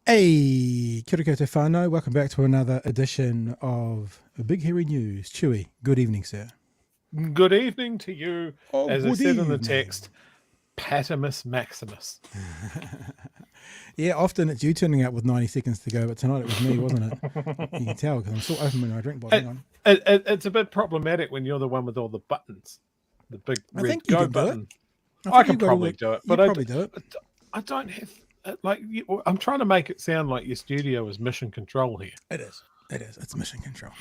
Hey, kia ora koutou whānau. Welcome back to another edition of Big Hairy News. Chewy, good evening, sir. Good evening to you. Oh, as I good said in the evening. text, Patimus Maximus. Yeah, often it's you turning up with 90 seconds to go, but tonight it was me, wasn't it? You can tell because I'm still open when I drink. Hang on. It's a bit problematic when you're the one with all the buttons. The big I red think you go can do it. button. I I think can you've got all probably the- do it, you but I probably do it. I don't have I'm trying to make it sound like your studio is mission control here. It is. It's mission control.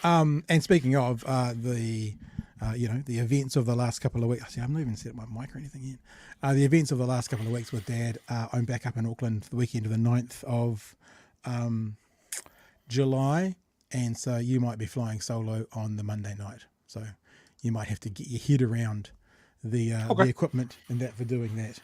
And speaking of the events of the last couple of weeks. See, I've not even set up my mic or anything yet. The events of the last couple of weeks with Dad. I'm back up in Auckland for the weekend of the 9th of July, and so you might be flying solo on the Monday night. So you might have to get your head around the equipment and that for doing that.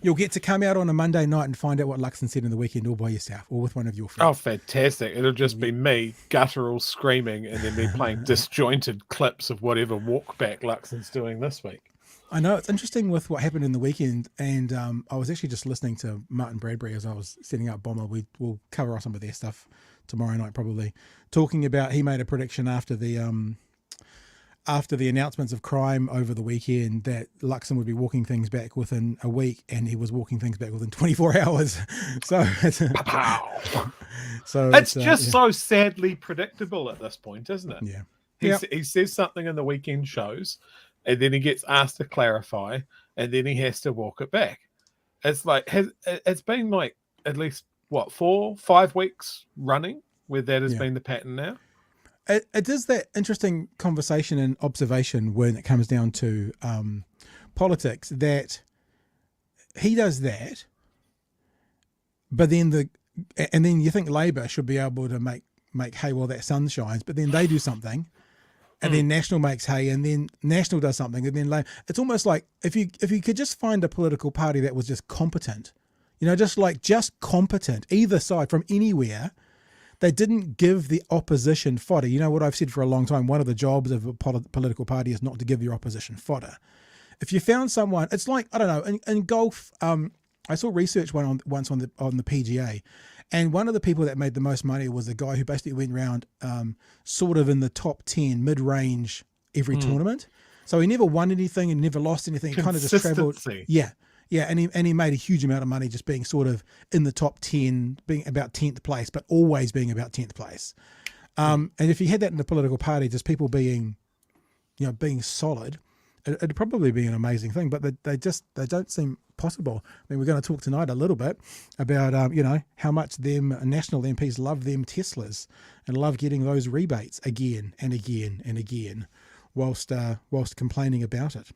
You'll get to come out on a Monday night and find out what Luxon said in the weekend all by yourself or with one of your friends. Oh, fantastic. It'll just be me guttural screaming and then me playing disjointed clips of whatever walkback Luxon's doing this week. I know, it's interesting with what happened in the weekend, and I was actually just listening to Martin Bradbury as I was setting up Bomber. We'll cover off some of their stuff tomorrow night probably, talking about, he made a prediction after the announcements of crime over the weekend that Luxon would be walking things back within a week, and he was walking things back within 24 hours. So it's so sadly predictable at this point, isn't it? Yeah. He says something in the weekend shows, and then he gets asked to clarify, and then he has to walk it back. It's like, it's been like at least, 4-5 weeks running where that has been the pattern now? It is that interesting conversation and observation when it comes down to politics, that he does that, but then then you think Labour should be able to make hay while that sun shines, but then they do something, and then National makes hay, and then National does something, and then Labour. It's almost like if you could just find a political party that was just competent, just competent, either side from anywhere. They didn't give the opposition fodder. You know what I've said for a long time, one of the jobs of a political party is not to give your opposition fodder. If you found someone, it's like, I don't know, in golf, I saw research once on the PGA, and one of the people that made the most money was a guy who basically went around sort of in the top 10 mid-range every tournament. So he never won anything and never lost anything. He kind of just traveled. Yeah, and he made a huge amount of money just being sort of in the top 10, being about 10th place, but always being about 10th place. And if you had that in the political party, just people being solid, it'd probably be an amazing thing. But they don't seem possible. I mean, we're going to talk tonight a little bit about how much them National MPs love them Teslas and love getting those rebates again and again and again, whilst complaining about it.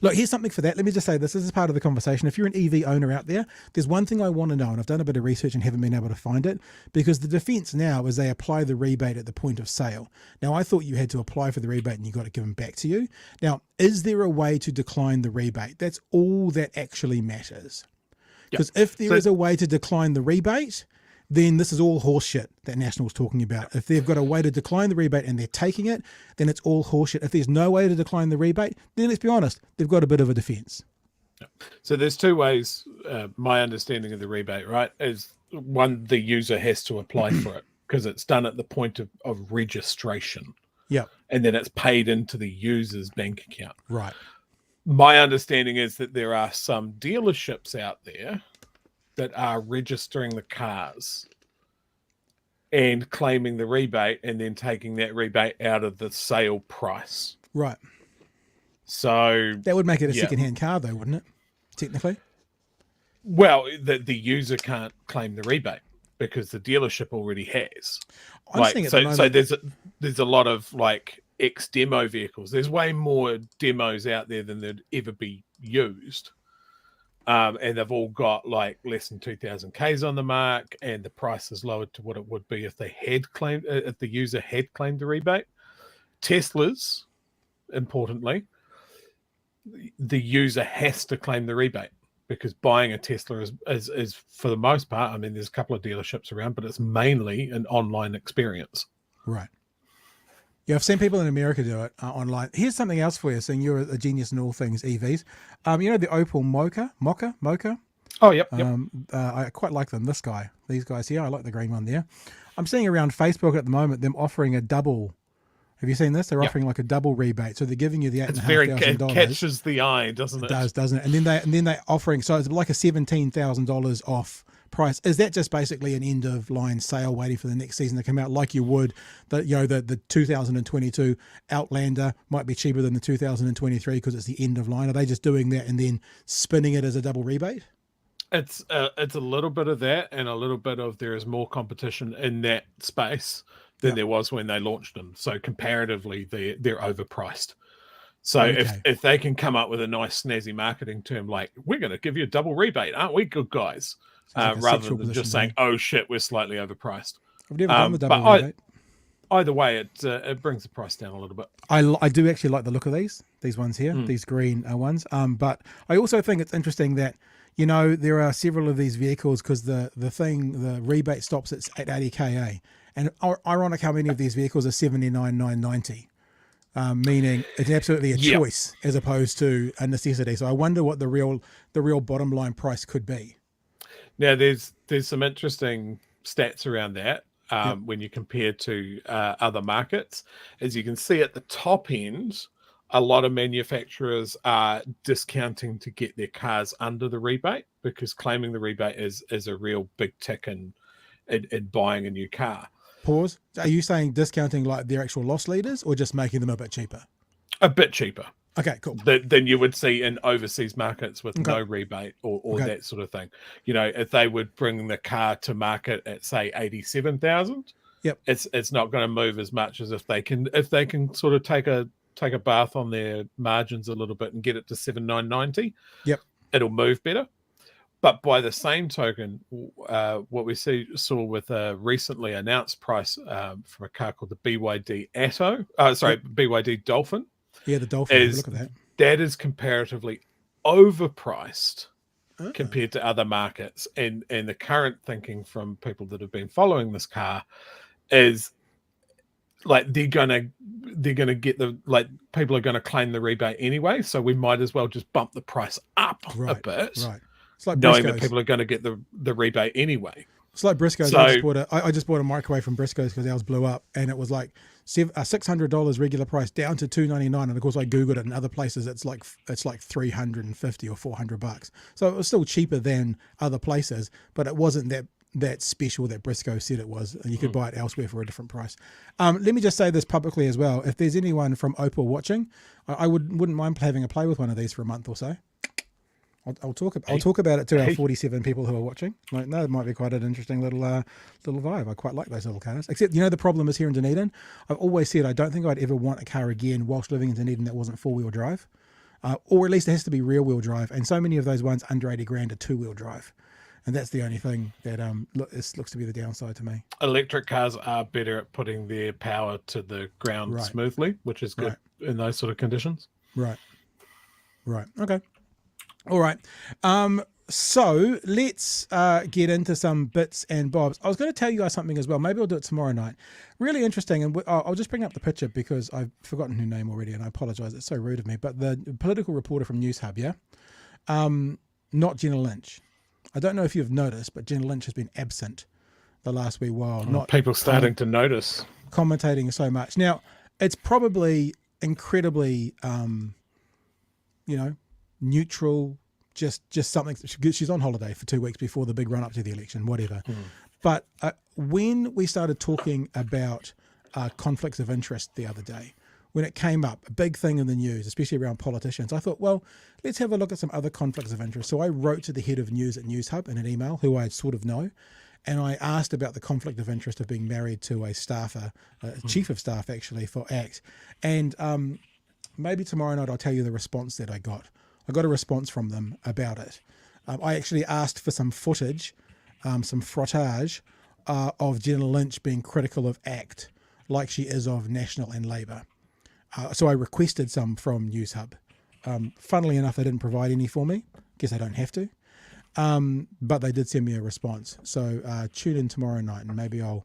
Look, here's something for that. Let me just say this is part of the conversation. If you're an EV owner out there, there's one thing I want to know, and I've done a bit of research and haven't been able to find it, because the defence now is they apply the rebate at the point of sale. Now, I thought you had to apply for the rebate and you got it given back to you. Now, is there a way to decline the rebate? That's all that actually matters. Because if there is a way to decline the rebate, then this is all horseshit that National's talking about. If they've got a way to decline the rebate and they're taking it, then it's all horseshit. If there's no way to decline the rebate, then let's be honest, they've got a bit of a defence. So there's two ways, my understanding of the rebate, right, is one, the user has to apply for it because it's done at the point of registration. Yeah. And then it's paid into the user's bank account. Right. My understanding is that there are some dealerships out there that are registering the cars and claiming the rebate and then taking that rebate out of the sale price. Right. So that would make it a second-hand car though, wouldn't it? Technically. Well, the user can't claim the rebate because the dealership already has. I'm seeing at the moment. So there's a lot of like ex-demo vehicles. There's way more demos out there than there'd ever be used. And they've all got like less than 2,000 Ks on the mark, and the price is lowered to what it would be if they had claimed, if the user had claimed the rebate. Teslas, importantly, the user has to claim the rebate, because buying a Tesla is for the most part, I mean, there's a couple of dealerships around, but it's mainly an online experience. Right. Yeah, I've seen people in America do it online. Here's something else for you, seeing you're a genius in all things EVs. You know the Opel Mocha? Oh, yep. I quite like them. These guys here, I like the green one there. I'm seeing around Facebook at the moment them offering a double. Have you seen this? They're offering like a double rebate, so they're giving you the $8,500. It catches the eye, doesn't it? It does, doesn't it? And then they're offering, so it's like a $17,000 off price. Is that just basically an end of line sale waiting for the next season to come out, like you would the 2022 Outlander might be cheaper than the 2023 because it's the end of line? Are they just doing that and then spinning it as a double rebate? It's a little bit of that, and a little bit of there is more competition in that space than there was when they launched them. So comparatively, they're overpriced. So if they can come up with a nice snazzy marketing term like, we're going to give you a double rebate, aren't we good guys? Like rather than just saying, oh shit, we're slightly overpriced. I've never done the double rebate. Either way, it brings the price down a little bit. I do actually like the look of these ones here, these green ones. But I also think it's interesting that, there are several of these vehicles, because the rebate stops at 880 KA. And ironic how many of these vehicles are 79,990, meaning it's absolutely a choice as opposed to a necessity. So I wonder what the real bottom line price could be. Now, there's some interesting stats around that when you compare to other markets. As you can see at the top end, a lot of manufacturers are discounting to get their cars under the rebate, because claiming the rebate is a real big tick in buying a new car. Pause. Are you saying discounting like their actual loss leaders, or just making them a bit cheaper? A bit cheaper. Okay, cool. Than you would see in overseas markets with no rebate or that sort of thing. If they would bring the car to market at say 87,000, it's not going to move as much as if they can sort of take a bath on their margins a little bit and get it to 7,990. It'll move better. But by the same token, what we saw with a recently announced price from a car called the BYD BYD Dolphin. Yeah, the Dolphin. Look at that. That is comparatively overpriced compared to other markets. And the current thinking from people that have been following this car is like they're gonna get people are gonna claim the rebate anyway. So we might as well just bump the price up a bit. Right. It's like knowing that people are going to get the rebate anyway. It's like Briscoe's. So, I just bought a microwave from Briscoe's because ours blew up, and it was like $600 regular price down to $299, and of course I googled it in other places. It's like $350 or $400. So it was still cheaper than other places, but it wasn't that special that Briscoe said it was. You could buy it elsewhere for a different price. Let me just say this publicly as well. If there's anyone from Opel watching, I wouldn't mind having a play with one of these for a month or so. I'll talk about it to our 47 people who are watching. Like, no, it might be quite an interesting little vibe. I quite like those little cars. Except, the problem is here in Dunedin, I've always said I don't think I'd ever want a car again whilst living in Dunedin that wasn't four-wheel drive. Or at least it has to be rear-wheel drive. And so many of those ones under 80 grand are two-wheel drive. And that's the only thing that looks to be the downside to me. Electric cars are better at putting their power to the ground smoothly, which is good in those sort of conditions. Right. Okay. All right. So let's get into some bits and bobs. I was going to tell you guys something as well. Maybe I'll do it tomorrow night. Really interesting. And I'll just bring up the picture because I've forgotten her name already, and I apologize. It's so rude of me. But the political reporter from News Hub, not Jenna Lynch. I don't know if you've noticed, but Jenna Lynch has been absent the last wee while. Not people starting to notice. Commentating so much. Now, it's probably incredibly, neutral, just something. She's on holiday for 2 weeks before the big run up to the election, whatever. But when we started talking about conflicts of interest the other day, when it came up, a big thing in the news, especially around politicians, I thought, well, let's have a look at some other conflicts of interest. So I wrote to the head of news at News Hub in an email, who I sort of know, and I asked about the conflict of interest of being married to a staffer, chief of staff actually for ACT. And maybe tomorrow night I'll tell you the response that I got. I got a response from them about it. I actually asked for some footage, some frottage of Jenna Lynch being critical of ACT like she is of National and Labour. So I requested some from News Hub. Funnily enough, they didn't provide any for me. Guess I don't have to. But they did send me a response. So tune in tomorrow night, and maybe I'm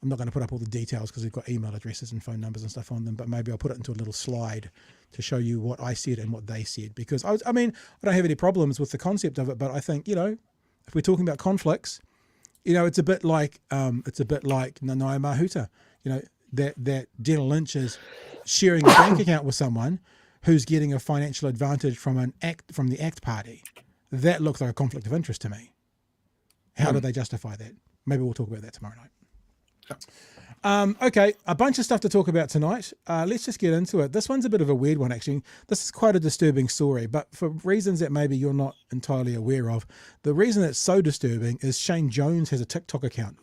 not going to put up all the details because they've got email addresses and phone numbers and stuff on them, but maybe I'll put it into a little slide to show you what I said and what they said. Because I don't have any problems with the concept of it, but I think, if we're talking about conflicts, it's a bit like Nanaia Mahuta, that Jenna Lynch is sharing a bank account with someone who's getting a financial advantage from the ACT party. That looks like a conflict of interest to me. How do they justify that? Maybe we'll talk about that tomorrow night. Okay, a bunch of stuff to talk about tonight. Let's just get into it. This one's a bit of a weird one, actually. This is quite a disturbing story, but for reasons that maybe you're not entirely aware of. The reason it's so disturbing is Shane Jones has a TikTok account.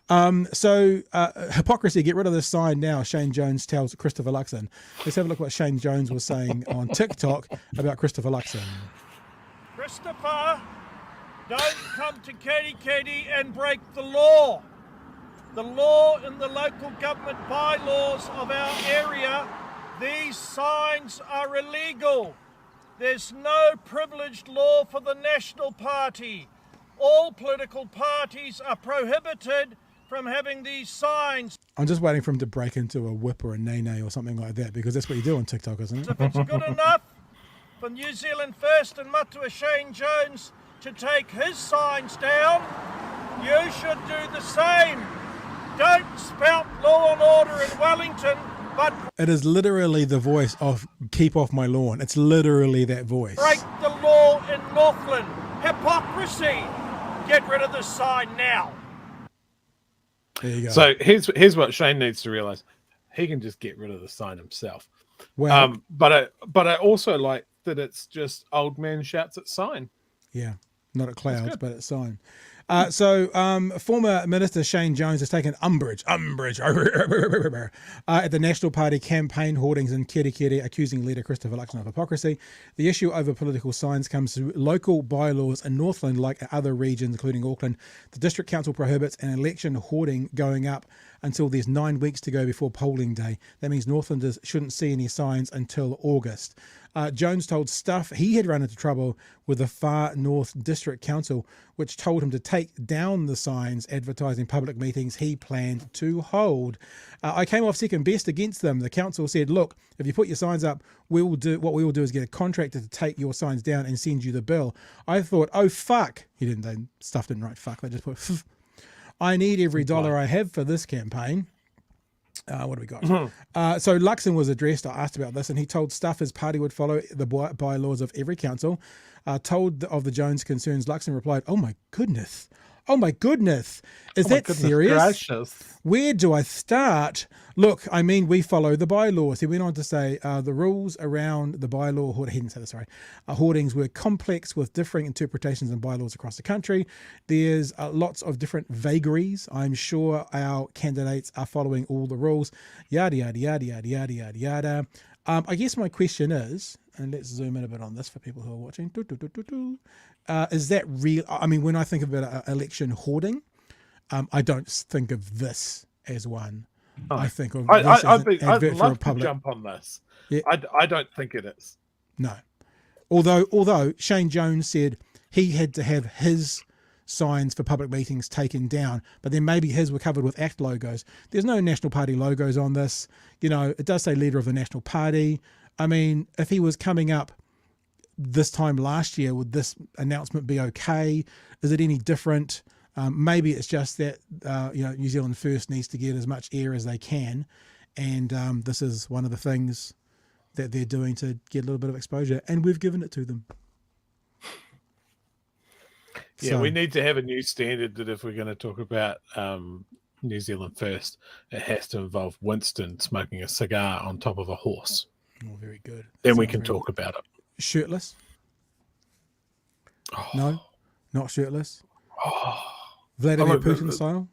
Hypocrisy, get rid of this sign now, Shane Jones tells Christopher Luxon. Let's have a look what Shane Jones was saying on TikTok about Christopher Luxon. Christopher, don't come to Katy and break the law. The law in the local government bylaws of our area, these signs are illegal. There's no privileged law for the National Party. All political parties are prohibited from having these signs. I'm just waiting for him to break into a whip or a nay-nay or something like that, because that's what you do on TikTok, isn't it? If it's good enough for New Zealand First and Matua Shane Jones to take his signs down, you should do the same. Don't spout law and order in Wellington, but... It is literally the voice of Keep Off My Lawn. It's literally that voice. Break the law in Northland. Hypocrisy. Get rid of the sign now. There you go. So here's what Shane needs to realise. He can just get rid of the sign himself. Well, but I also like that it's just old man shouts at sign. Yeah, not at clouds, but at sign. Former Minister Shane Jones has taken umbrage at the National Party campaign hoardings in Kerikeri, accusing leader Christopher Luxon of hypocrisy. The issue over political signs comes through local bylaws in Northland, like other regions, including Auckland. The District Council prohibits an election hoarding going up until there's 9 weeks to go before polling day. That means Northlanders shouldn't see any signs until August. Jones told Stuff he had run into trouble with the Far North District Council, which told him to take down the signs advertising public meetings he planned to hold. I came off second best against them. The council said, look, if you put your signs up, we will do is get a contractor to take your signs down and send you the bill. I thought, oh, fuck. Stuff didn't write fuck. They just put, I need every dollar I have for this campaign. What do we got? So Luxon was addressed. I asked about this, and he told Stuff his party would follow the bylaws of every council. Told of the Jones concerns, Luxon replied, "Oh my goodness! Oh my goodness! Is that serious? Gracious. Where do I start? Look, I mean, we follow the bylaws." He went on to say the rules around the bylaw, he didn't say this, sorry, hoardings were complex with differing interpretations and bylaws across the country. There's lots of different vagaries. I'm sure our candidates are following all the rules. Yada, yada, yada, yada, yada, yada, yada. I guess my question is, and let's zoom in a bit on this for people who are watching. Is that real? I mean, when I think about election hoarding, I don't think of this as one. Oh. I think of this as an advert for a love public. to jump on this. Yeah. I don't think it is. No. Although Shane Jones said he had to have his signs for public meetings taken down, but then maybe his were covered with ACT logos. There's no National Party logos on this. It does say leader of the National Party. I mean, if he was coming up this time last year, would this announcement be okay? Is it any different? Maybe it's just that New Zealand First needs to get as much air as they can, and this is one of the things that they're doing to get a little bit of exposure, and we've given it to them. Yeah, so we need to have a new standard that if we're going to talk about New Zealand First, it has to involve Winston smoking a cigar on top of a horse. Oh, very good. Then we can talk about it. Shirtless? No, not shirtless. Vladimir Putin style.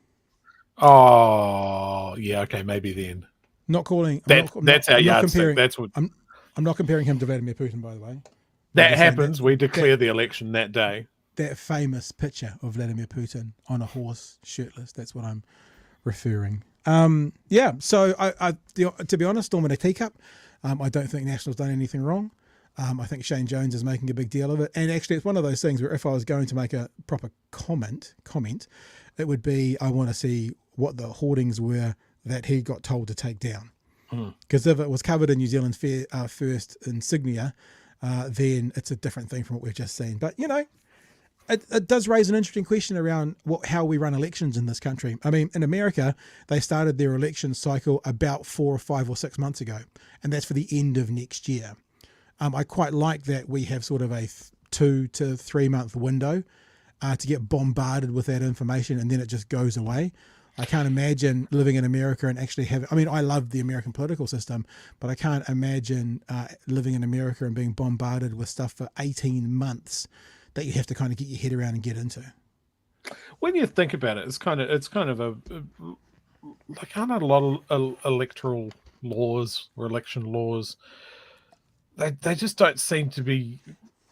Oh, yeah, okay, maybe then. Not calling. That's our yardstick. That's what. I'm not comparing him to Vladimir Putin, by the way. That happens. We declare the election that day. That famous picture of Vladimir Putin on a horse, shirtless. That's what I'm referring. Yeah. So to be honest, storm in a teacup. I don't think National's done anything wrong. I think Shane Jones is making a big deal of it. And actually, it's one of those things where if I was going to make a proper comment, it would be, I want to see what the hoardings were that he got told to take down. Because if it was covered in New Zealand's first insignia, then it's a different thing from what we've just seen. But, it does raise an interesting question around how we run elections in this country. I mean, in America, they started their election cycle about 4 or 5 or 6 months ago, and that's for the end of next year. I quite like that we have sort of a 2 to 3 month window to get bombarded with that information, and then it just goes away. I can't imagine living in America and actually I love the American political system, but I can't imagine living in America and being bombarded with stuff for 18 months that you have to kind of get your head around and get into. When you think about it, it's kind of aren't a lot of electoral laws or election laws, they just don't seem to be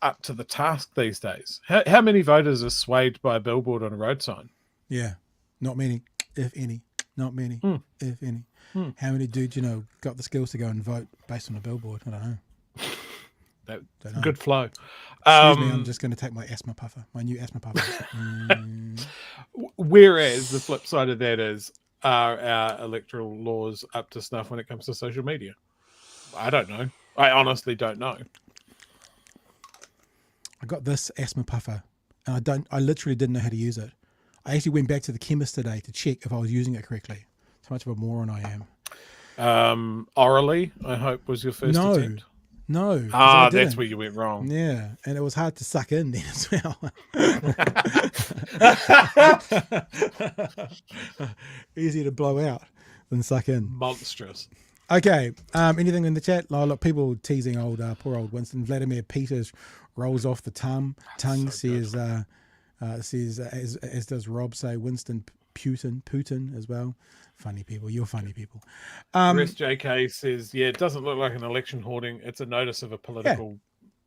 up to the task these days. How many voters are swayed by a billboard on a road sign? Yeah, not many, if any. Not many, if any. How many dudes got the skills to go and vote based on a billboard? I don't know. Good flow. Excuse me, I'm just going to take my asthma puffer, my new asthma puffer. Whereas the flip side of that is, are our electoral laws up to snuff when it comes to social media? I don't know. I honestly don't know. I got this asthma puffer, and I literally didn't know how to use it. I actually went back to the chemist today to check if I was using it correctly. That's how much of a moron I am. Orally, I hope, was your first attempt? No. That's where you went wrong. Yeah, and it was hard to suck in then as well. Easier to blow out than suck in. Monstrous. Okay, anything in the chat? Oh, look, people teasing poor old Winston. Vladimir Peters rolls off the tongue, says as does Rob say, Winston Putin as well. Funny people. You're funny people. Rest JK says, it doesn't look like an election hoarding. It's a notice of a political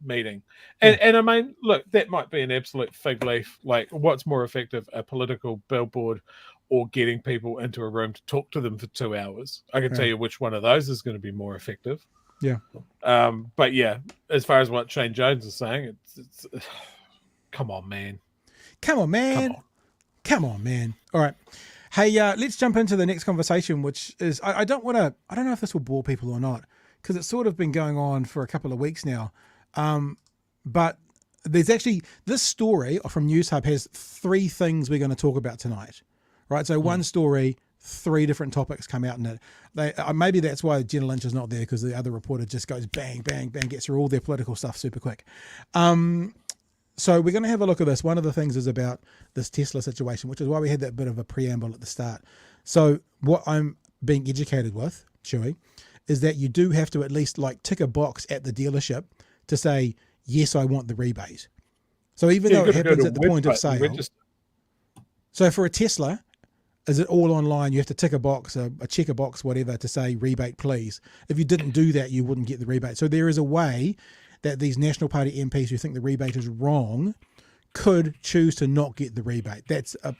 meeting. And I mean, look, that might be an absolute fig leaf. Like, what's more effective, a political billboard or getting people into a room to talk to them for 2 hours? I can tell you which one of those is going to be more effective. Yeah. But yeah, as far as what Shane Jones is saying, it's come on, man. Come on, man. All right. Hey, let's jump into the next conversation, which is, I don't know if this will bore people or not, because it's sort of been going on for a couple of weeks now. But there's actually, this story from News Hub has 3 things we're going to talk about tonight, right? So one story, 3 different topics come out in it. Maybe that's why Jenna Lynch is not there, because the other reporter just goes bang, bang, bang, gets through all their political stuff super quick. So we're going to have a look at this. One of the things is about this Tesla situation, which is why we had that bit of a preamble at the start. So what I'm being educated with, Chewy, is that you do have to at least tick a box at the dealership to say, yes, I want the rebate. So even though it happens at the point of sale. So for a Tesla, is it all online? You have to tick a box, a checker box, whatever, to say rebate, please. If you didn't do that, you wouldn't get the rebate. So there is a way that these National Party MPs who think the rebate is wrong could choose to not get the rebate.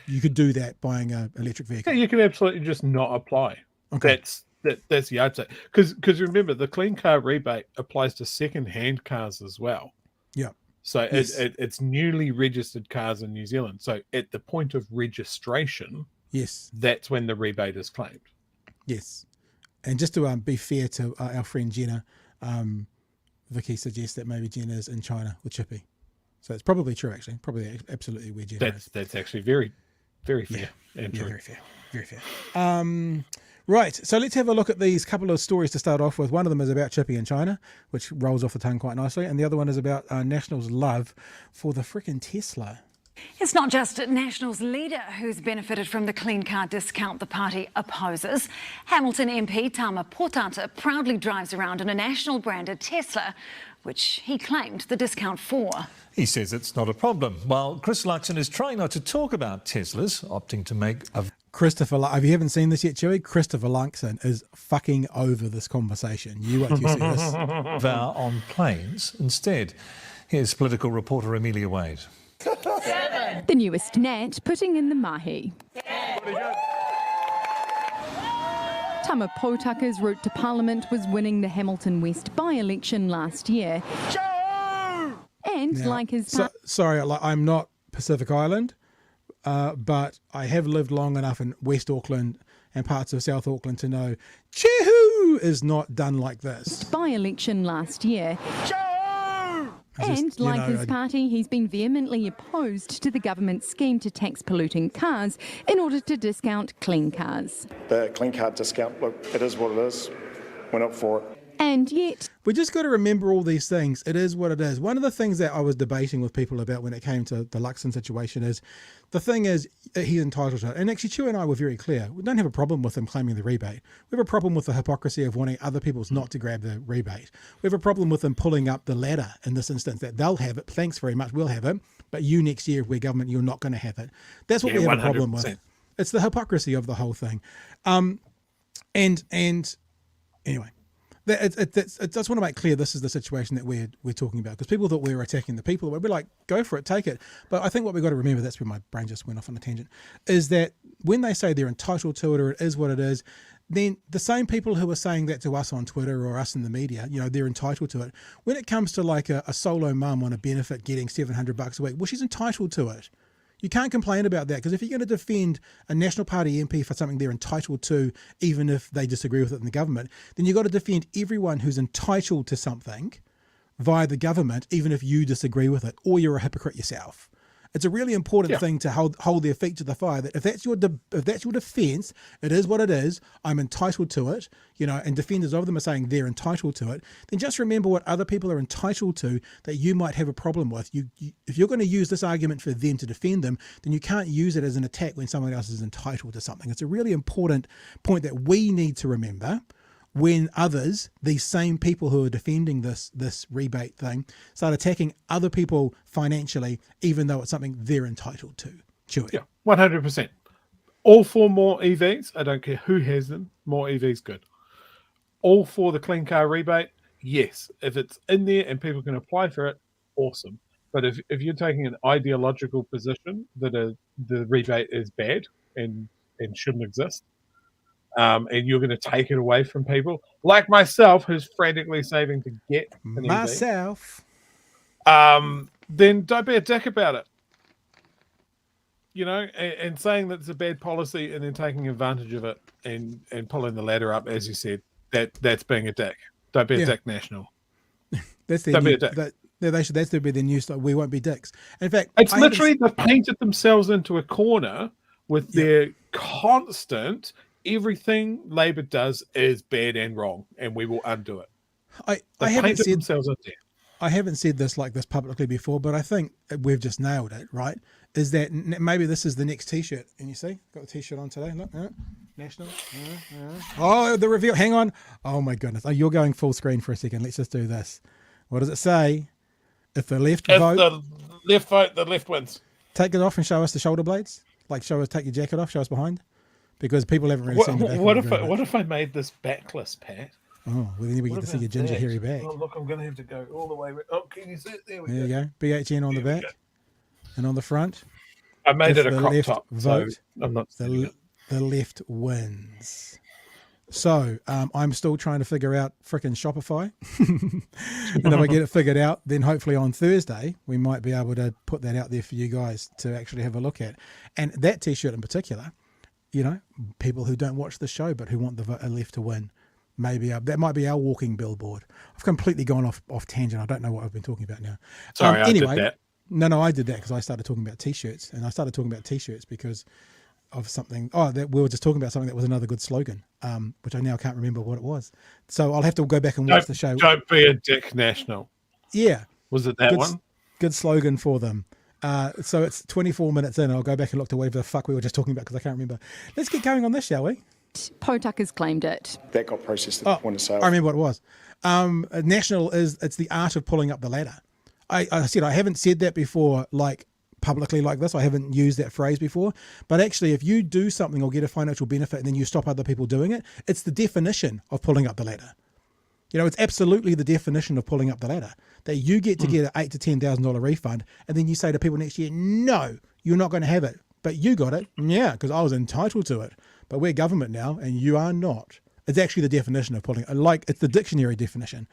You could do that buying an electric vehicle. Yeah, you can absolutely just not apply. Okay. That's the answer. Because remember, the Clean Car Rebate applies to second-hand cars as well. Yeah. So it's newly registered cars in New Zealand. So at the point of registration, yes, that's when the rebate is claimed. Yes. And just to be fair to our friend Jenna, Vicky suggests that maybe Jenna is in China with Chippy. So it's probably true, actually. Probably absolutely where Jenna is. That's actually very, very fair. And true. Very fair. Very fair. Right. So let's have a look at these couple of stories to start off with. One of them is about Chippy in China, which rolls off the tongue quite nicely. And the other one is about National's love for the frickin' Tesla. It's not just National's leader who's benefited from the clean car discount the party opposes. Hamilton MP Tama Potanta proudly drives around in a National branded Tesla, which he claimed the discount for. He says it's not a problem, while Chris Luxon is trying not to talk about Teslas, opting to make a If you haven't seen this yet, Chewy, Christopher Luxon is fucking over this conversation. You wait till you see this. vow on planes instead. Here's political reporter Amelia Wade. The newest Nat putting in the mahi. Tama Potaka's route to Parliament was winning the Hamilton West by-election last year. And Now, like his... sorry, I'm not Pacific Island, but I have lived long enough in West Auckland and parts of South Auckland to know Chehu is not done like this. by-election last year. And Just, you like know, his party, he's been vehemently opposed to the government's scheme to tax polluting cars in order to discount clean cars. The clean car discount, look, it is what it is. We're not for it. And yet, We just got to remember all these things. It is what it is. One of the things that I was debating with people about when it came to the Luxon situation is, the thing is, he's entitled to it. And actually, Chu and I were very clear. We don't have a problem with him claiming the rebate. We have a problem with the hypocrisy of wanting other people's not to grab the rebate. We have a problem with them pulling up the ladder in this instance, that they'll have it. Thanks very much. We'll have it. But you next year, if we're government, you're not going to have it. That's what we have a problem with. 100%. It's the hypocrisy of the whole thing. And anyway. I just want to make clear this is the situation that we're talking about, because people thought we were attacking the people. We're like, go for it, take it. But I think what we've got to remember, that's where my brain just went off on a tangent, is that when they say they're entitled to it or it is what it is, then the same people who are saying that to us on Twitter or us in the media, you know, they're entitled to it. When it comes to like a solo mum on a benefit getting $700 a week, well, she's entitled to it. You can't complain about that, because if you're going to defend a National Party MP for something they're entitled to, even if they disagree with it in the government, then you've got to defend everyone who's entitled to something via the government, even if you disagree with it, or you're a hypocrite yourself. It's a really important thing to hold their feet to the fire, that if that's your defence, it is what it is, I'm entitled to it, you know, and defenders of them are saying they're entitled to it, then just remember what other people are entitled to that you might have a problem with. If you're going to use this argument for them to defend them, then you can't use it as an attack when someone else is entitled to something. It's a really important point that we need to remember when others, these same people who are defending this rebate thing, start attacking other people financially, even though it's something they're entitled to. Chewy. Yeah, 100%. All for more EVs. I don't care who has them. More EVs, good. All for the clean car rebate. Yes, if it's in there and people can apply for it, awesome. But if you're taking an ideological position that the rebate is bad and shouldn't exist, and you're going to take it away from people like myself, who's frantically saving to get an myself, EV, then don't be a dick about it. You know, and saying that it's a bad policy and then taking advantage of it and pulling the ladder up, as you said, that's being a dick. Don't be a dick, National. That's Don't be a dick. That should be the new style. We won't be dicks. In fact, it's literally they've painted themselves into a corner with their constant everything Labor does is bad and wrong, and we will undo it. I haven't said themselves in there. I haven't said this like this publicly before, but I think we've just nailed it, right? Is that maybe this is the next T-shirt. And you see, got the T-shirt on today. Look, National. Oh, the reveal. Hang on. Oh, my goodness. Oh, you're going full screen for a second. Let's just do this. What does it say? If the left vote, the left wins. Take it off and show us the shoulder blades. Like, take your jacket off, show us behind. Because people haven't really seen the back. What if I made this backless, Pat? Oh, well, then we get to see your ginger hairy back. Oh, look, I'm going to have to go all the way. Oh, can you see it? There we go. There you go. BHN on the back and on the front. I made it a crop left top. Vote, so I'm not. The left wins. So I'm still trying to figure out frickin' Shopify. And if I get it figured out, then hopefully on Thursday, we might be able to put that out there for you guys to actually have a look at. And that T-shirt in particular, you know, people who don't watch the show but who want the left to win, maybe that might be our walking billboard. I've completely gone off tangent. I don't know what I've been talking about now. Sorry, anyway, I did that. No, I did that because I started talking about T-shirts, and I started talking about T-shirts because of something. Oh, that we were just talking about something that was another good slogan, which I now can't remember what it was. So I'll have to go back and watch the show. Don't be a dick, National. Yeah, was it that one? Good slogan for them. So it's 24 minutes in. I'll go back and look to whatever the fuck we were just talking about because I can't remember. Let's get going on this, shall we? but Potucker's claimed it. That got processed at the point of sale. I remember what it was. National it's the art of pulling up the ladder. I said I haven't said that before, like publicly like this. I haven't used that phrase before. But actually, if you do something or get a financial benefit and then you stop other people doing it, it's the definition of pulling up the ladder. You know, it's absolutely the definition of pulling up the ladder. That you get to get an $8,000 to $10,000 refund, and then you say to people next year, no, you're not going to have it. But you got it. Yeah, because I was entitled to it. But we're government now, and you are not. It's actually the definition of it's the dictionary definition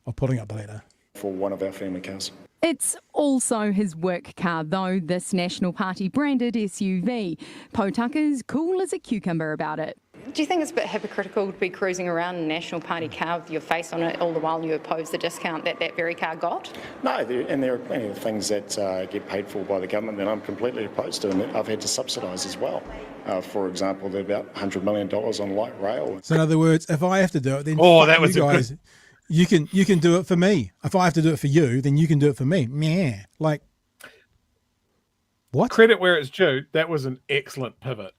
of pulling up the ladder. For one of our family cars. It's also his work car, though, this National Party branded SUV. Potucker's cool as a cucumber about it. Do you think it's a bit hypocritical to be cruising around in a National Party car with your face on it all the while you oppose the discount that very car got? No, there are plenty of things that get paid for by the government that I'm completely opposed to and that I've had to subsidise as well. For example, they're about $100 million on light rail. So in other words, if I have to do it, then that was you guys. You can do it for me. If I have to do it for you, then you can do it for me. Yeah, like what? Credit where it's due. That was an excellent pivot.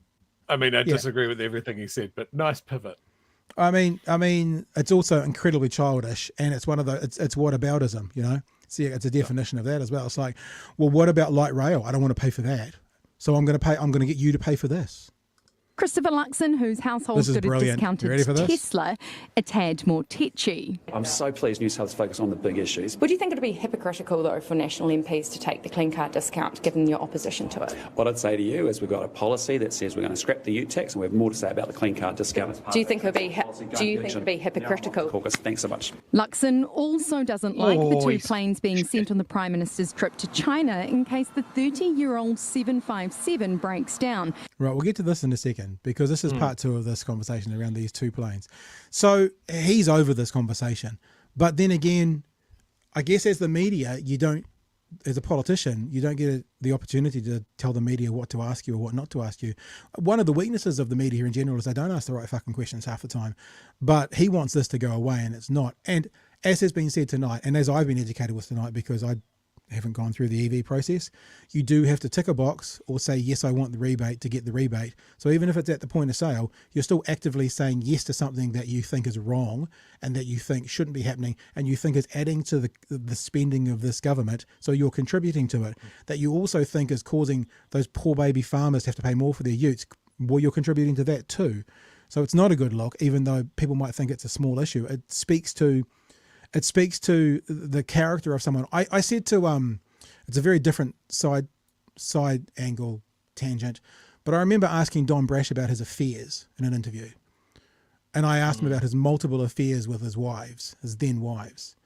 I mean, I disagree with everything he said, but nice pivot. I mean, it's also incredibly childish, and it's one of the it's whataboutism, you know. See, it's a definition of that as well. It's like, well, what about light rail? I don't want to pay for that, so I'm going to get you to pay for this. Christopher Luxon, whose household got a discounted Tesla, a tad more tetchy. I'm so pleased New South Wales focus on the big issues. Would you think it would be hypocritical, though, for National MPs to take the clean car discount, given your opposition to it? What I'd say to you is we've got a policy that says we're going to scrap the ute tax, and we have more to say about the clean car discount. Do you think it would be hypocritical? Caucus, thanks so much. Luxon also doesn't like the two planes being sent on the Prime Minister's trip to China in case the 30-year-old 757 breaks down. Right, we'll get to this in a second because this is part two of this conversation around these two planes. So he's over this conversation. But then again, I guess as the media, as a politician, you don't get the opportunity to tell the media what to ask you or what not to ask you. One of the weaknesses of the media in general is they don't ask the right fucking questions half the time. But he wants this to go away and it's not. And as has been said tonight, and as I've been educated with tonight because I haven't gone through the EV process, you do have to tick a box or say, yes, I want the rebate to get the rebate. So even if it's at the point of sale, you're still actively saying yes to something that you think is wrong and that you think shouldn't be happening and you think is adding to the spending of this government. So you're contributing to it, that you also think is causing those poor baby farmers to have to pay more for their utes. Well, you're contributing to that too. So it's not a good look, even though people might think it's a small issue. It speaks to the character of someone. I said to it's a very different side angle tangent, but I remember asking Don Brash about his affairs in an interview, and I asked him about his multiple affairs with his wives, his then wives,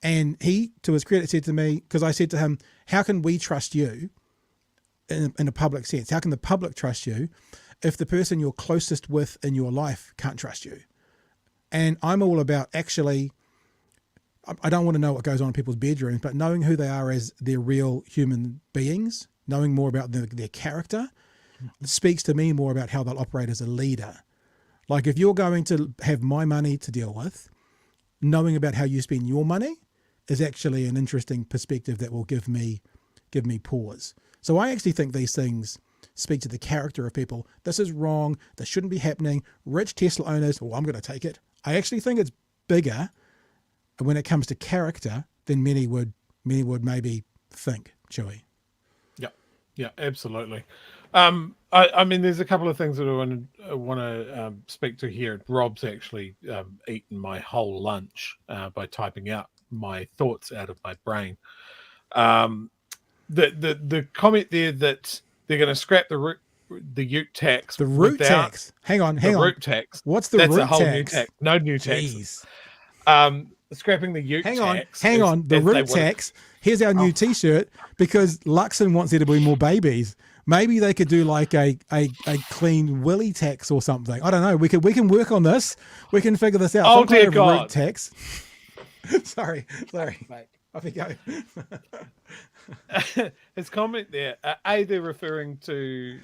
and he, to his credit, said to me, because I said to him, how can we trust you in a public sense? How can the public trust you if the person you're closest with in your life can't trust you? And I'm all about actually, I don't want to know what goes on in people's bedrooms, but knowing who they are as their real human beings, knowing more about their character, speaks to me more about how they'll operate as a leader. Like if you're going to have my money to deal with, knowing about how you spend your money is actually an interesting perspective that will give me pause. So I actually think these things speak to the character of people. This is wrong. This shouldn't be happening. Rich Tesla owners, I'm going to take it. I actually think it's bigger when it comes to character than many would maybe think, Chewy. Yeah, absolutely. I mean, there's a couple of things that I want to speak to here. Rob's actually eaten my whole lunch by typing out my thoughts out of my brain. The comment there that they're going to scrap the ute tax. The root tax. Hang on. Root tax. What's the That's root a whole tax? new tax. No new taxes. Scrapping the ute tax. Hang on. The root tax. Here's our new T-shirt because Luxon wants there to be more babies. Maybe they could do like a clean willy tax or something. I don't know. We can work on this. We can figure this out. Oh dear God. Root tax. sorry, mate. Off you go. His comment there. They're referring to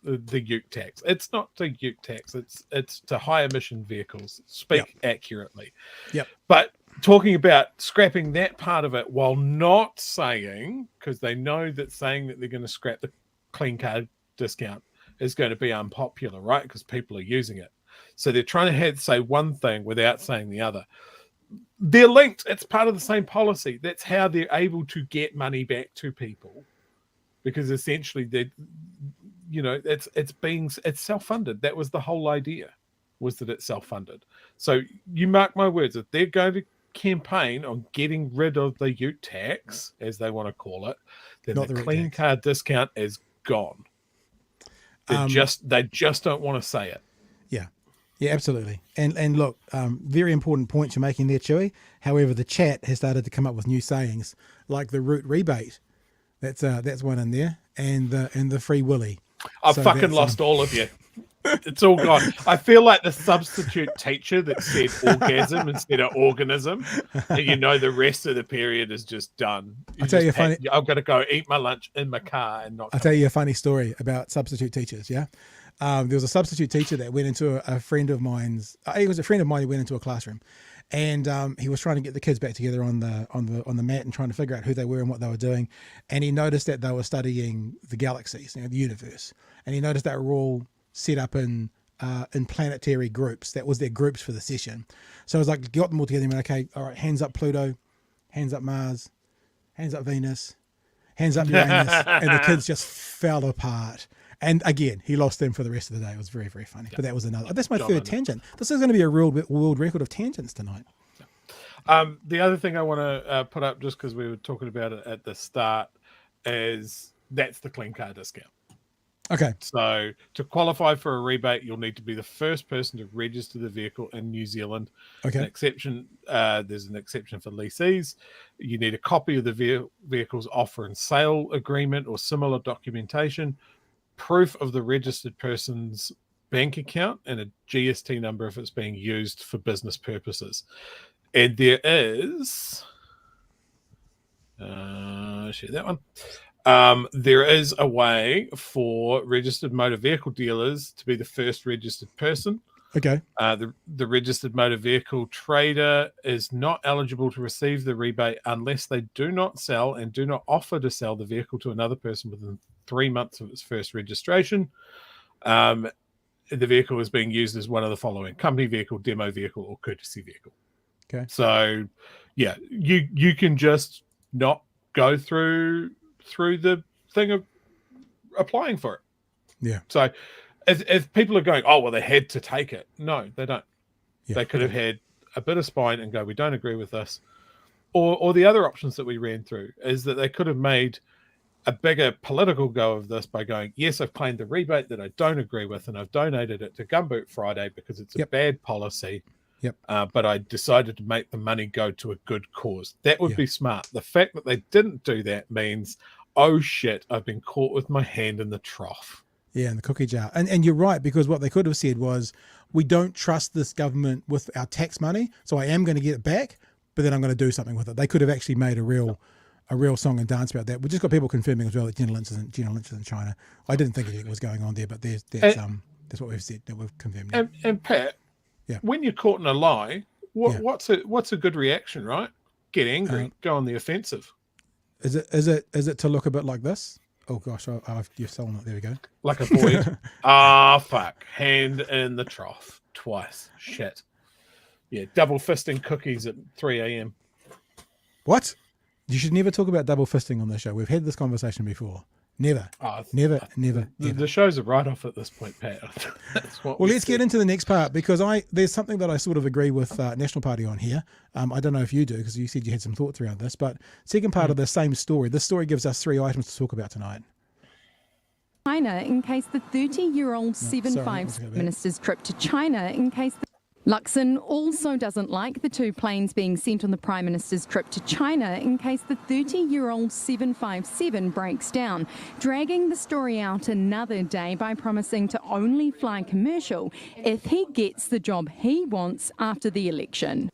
the ute tax. It's not the ute tax. It's to high emission vehicles. Speak accurately. Yep. But talking about scrapping that part of it while not saying, because they know that saying that they're going to scrap the clean car discount is going to be unpopular, right? Because people are using it. So they're trying to say one thing without saying the other. They're linked. It's part of the same policy. That's how they're able to get money back to people, because essentially it's self-funded. That was the whole idea, was that it's self-funded. So you mark my words, if they're going to campaign on getting rid of the ute tax, as they want to call it, then the clean car discount is gone. They just don't want to say it. Yeah, absolutely. And look, very important point you're making there, Chewy. However, the chat has started to come up with new sayings like the route rebate. That's one in there, and the free willy. I've fucking lost all of you. It's all gone. I feel like the substitute teacher that said orgasm instead of organism, and the rest of the period is just done. I've got to go eat my lunch in my car and not. I'll tell you a funny story about substitute teachers. Yeah. There was a substitute teacher that went into a friend of mine's. He was a friend of mine who went into a classroom, and he was trying to get the kids back together on the mat and trying to figure out who they were and what they were doing. And he noticed that they were studying the galaxies, the universe, and he noticed they were all set up in planetary groups. That was their groups for the session. So it was like, got them all together and went, okay, all right, hands up Pluto, hands up Mars, hands up Venus, hands up Uranus, and the kids just fell apart. And again, he lost them for the rest of the day. It was very, very funny. Yep. But that was another. That's my third tangent. This is going to be a real world record of tangents tonight. The other thing I want to put up, just because we were talking about it at the start, is that's the clean car discount. Okay. So to qualify for a rebate, you'll need to be the first person to register the vehicle in New Zealand. Okay. An exception, there's an exception for lessees. You need a copy of the vehicle's offer and sale agreement or similar documentation, proof of the registered person's bank account, and a GST number if it's being used for business purposes. And there is share that one. There is a way for registered motor vehicle dealers to be the first registered person. Okay. The registered motor vehicle trader is not eligible to receive the rebate unless they do not sell and do not offer to sell the vehicle to another person within 3 months of its first registration. The vehicle is being used as one of the following: company vehicle, demo vehicle, or courtesy vehicle. Okay. So, yeah, you can just not go through the thing of applying for it. Yeah. So if people are going, oh, well, they had to take it. No, they don't. Yeah. They could have had a bit of spine and go, we don't agree with this. Or the other options that we ran through is that they could have made a bigger political go of this by going, yes, I've claimed the rebate that I don't agree with, and I've donated it to Gumboot Friday because it's a bad policy. Yep. But I decided to make the money go to a good cause. That would be smart. The fact that they didn't do that means, oh shit, I've been caught with my hand in the trough. Yeah, in the cookie jar. And you're right, because what they could have said was, we don't trust this government with our tax money, so I am going to get it back, but then I'm going to do something with it. They could have actually made a real song and dance about that. We just got people confirming as well that Jenna Lynch is in China. I didn't think anything was going on there, but that's what we've said, that we've confirmed. And Pat, when you're caught in a lie, what's a good reaction, right? Get angry, go on the offensive. Is it to look a bit like this? Oh gosh, you've stolen it. There we go. Like a void. Fuck. Hand in the trough twice. Shit. Yeah, double fisting cookies at 3 a.m. What? You should never talk about double fisting on the show. We've had this conversation before. Never. Never. The show's a write-off at this point, Pat. That's what let's get into the next part, because there's something that I sort of agree with National Party on here. I don't know if you do, because you said you had some thoughts around this, but second part of the same story. This story gives us 3 items to talk about tonight. China, in case the 30-year-old 757 minister's trip to China, in case Luxon also doesn't like the 2 planes being sent on the Prime Minister's trip to China in case the 30-year-old 757 breaks down, dragging the story out another day by promising to only fly commercial if he gets the job he wants after the election.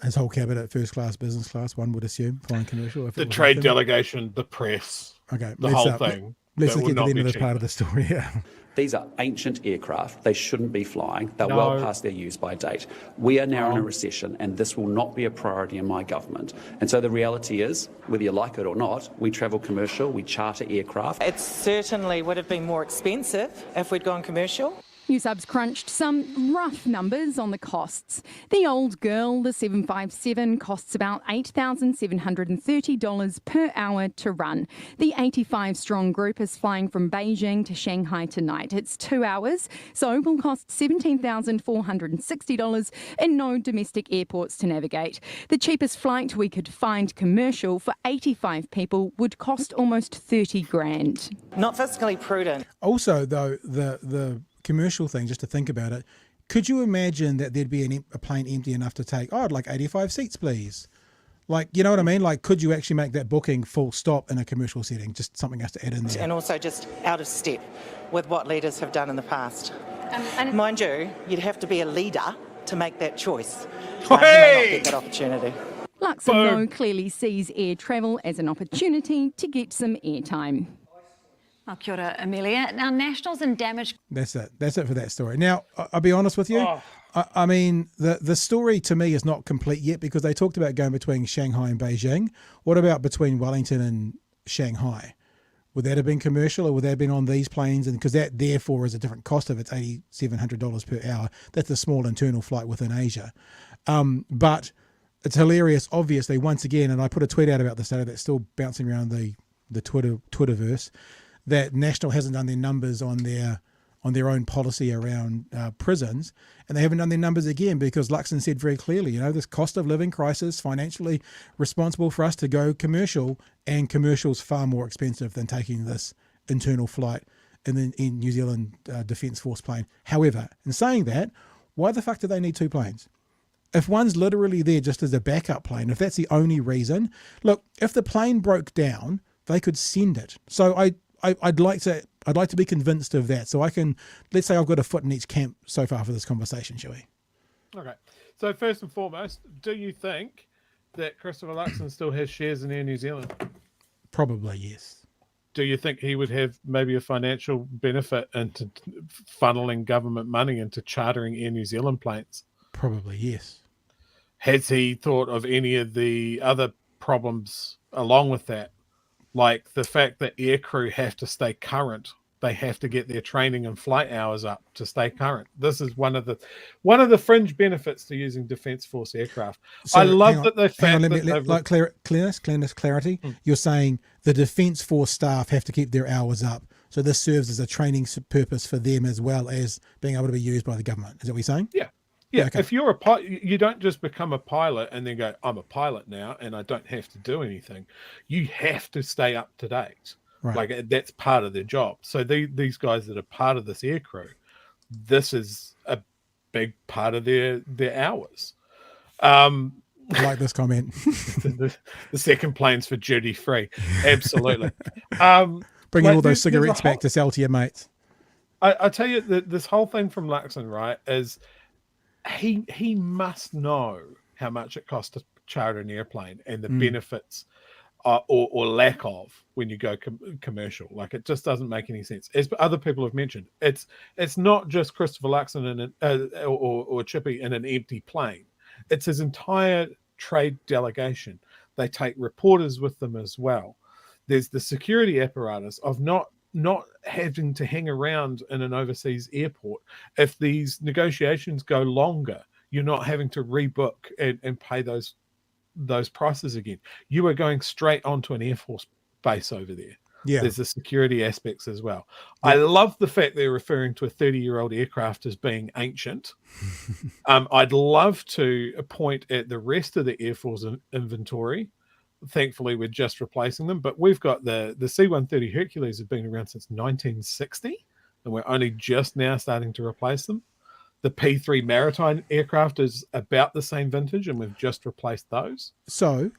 His whole cabinet, first class, business class, one would assume, flying commercial. The trade delegation, the press, the whole thing. Let's get to the end of this part of the story. Yeah. These are ancient aircraft. They shouldn't be flying. They're No. well past their use-by date. We are now in a recession, and this will not be a priority in my government. And so the reality is, whether you like it or not, we travel commercial, we charter aircraft. It certainly would have been more expensive if we'd gone commercial. New Subs crunched some rough numbers on the costs. The old girl, the 757, costs about $8,730 per hour to run. The 85-strong group is flying from Beijing to Shanghai tonight. It's 2 hours, so will cost $17,460 and no domestic airports to navigate. The cheapest flight we could find commercial for 85 people would cost almost 30 grand. Not fiscally prudent. Also, though, the commercial thing, just to think about it, could you imagine that there'd be a plane empty enough to take, I'd like 85 seats, please? Like, you know what I mean? Like, could you actually make that booking full stop in a commercial setting? Just something else to add in there. And also just out of step with what leaders have done in the past. Mind you, you'd have to be a leader to make that choice. You may not get that opportunity. Luxon, though, clearly sees air travel as an opportunity to get some airtime. Well, kia ora, Amelia. Now, Nationals and damage... That's it. That's it for that story. Now, I'll be honest with you. I mean, the story to me is not complete yet because they talked about going between Shanghai and Beijing. What about between Wellington and Shanghai? Would that have been commercial or would that have been on these planes? And because that, therefore, is a different cost of it's $8,700 per hour. That's a small internal flight within Asia. But it's hilarious, obviously, once again, and I put a tweet out about this data that's still bouncing around the Twitterverse, that National hasn't done their numbers on their own policy around prisons, and they haven't done their numbers again because Luxon said very clearly, this cost of living crisis, financially responsible for us to go commercial, and commercial's far more expensive than taking this internal flight in New Zealand Defence Force plane. However, in saying that, why the fuck do they need two planes? If one's literally there just as a backup plane, if that's the only reason, look, if the plane broke down, they could send it. So I'd like to be convinced of that. So let's say I've got a foot in each camp so far for this conversation, shall we? Okay. So first and foremost, do you think that Christopher Luxon still has shares in Air New Zealand? Probably, yes. Do you think he would have maybe a financial benefit into funneling government money into chartering Air New Zealand planes? Probably, yes. Has he thought of any of the other problems along with that? Like the fact that aircrew have to stay current. They have to get their training and flight hours up to stay current. This is one of the fringe benefits to using Defence Force aircraft. So, I love that they found clarity. You're saying the Defence Force staff have to keep their hours up. So this serves as a training purpose for them as well as being able to be used by the government. Is that what you're saying? Yeah. Yeah, okay. If you're a pilot, you don't just become a pilot and then go, I'm a pilot now and I don't have to do anything. You have to stay up to date. Right. Like that's part of their job. So these guys that are part of this aircrew, this is a big part of their hours. I like this comment. the second plane's for duty free. Absolutely. Bringing all those cigarettes back to sell to your mates. I tell you, this whole thing from Luxon, right, is he must know how much it costs to charter an airplane and the benefits or lack of when you go commercial. Like it just doesn't make any sense. As other people have mentioned, it's not just Christopher Luxon or Chippy in an empty plane. It's his entire trade delegation. They take reporters with them as well. There's the security apparatus of not having to hang around in an overseas airport. If these negotiations go longer, you're not having to rebook and pay those prices again. You are going straight onto an Air Force base over there. Yeah. There's the security aspects as well. Yeah. I love the fact they're referring to a 30-year-old aircraft as being ancient. I'd love to point at the rest of the Air Force inventory. Thankfully, we're just replacing them, but we've got the C-130 Hercules have been around since 1960, and we're only just now starting to replace them. The P-3 Maritime aircraft is about the same vintage, and we've just replaced those. So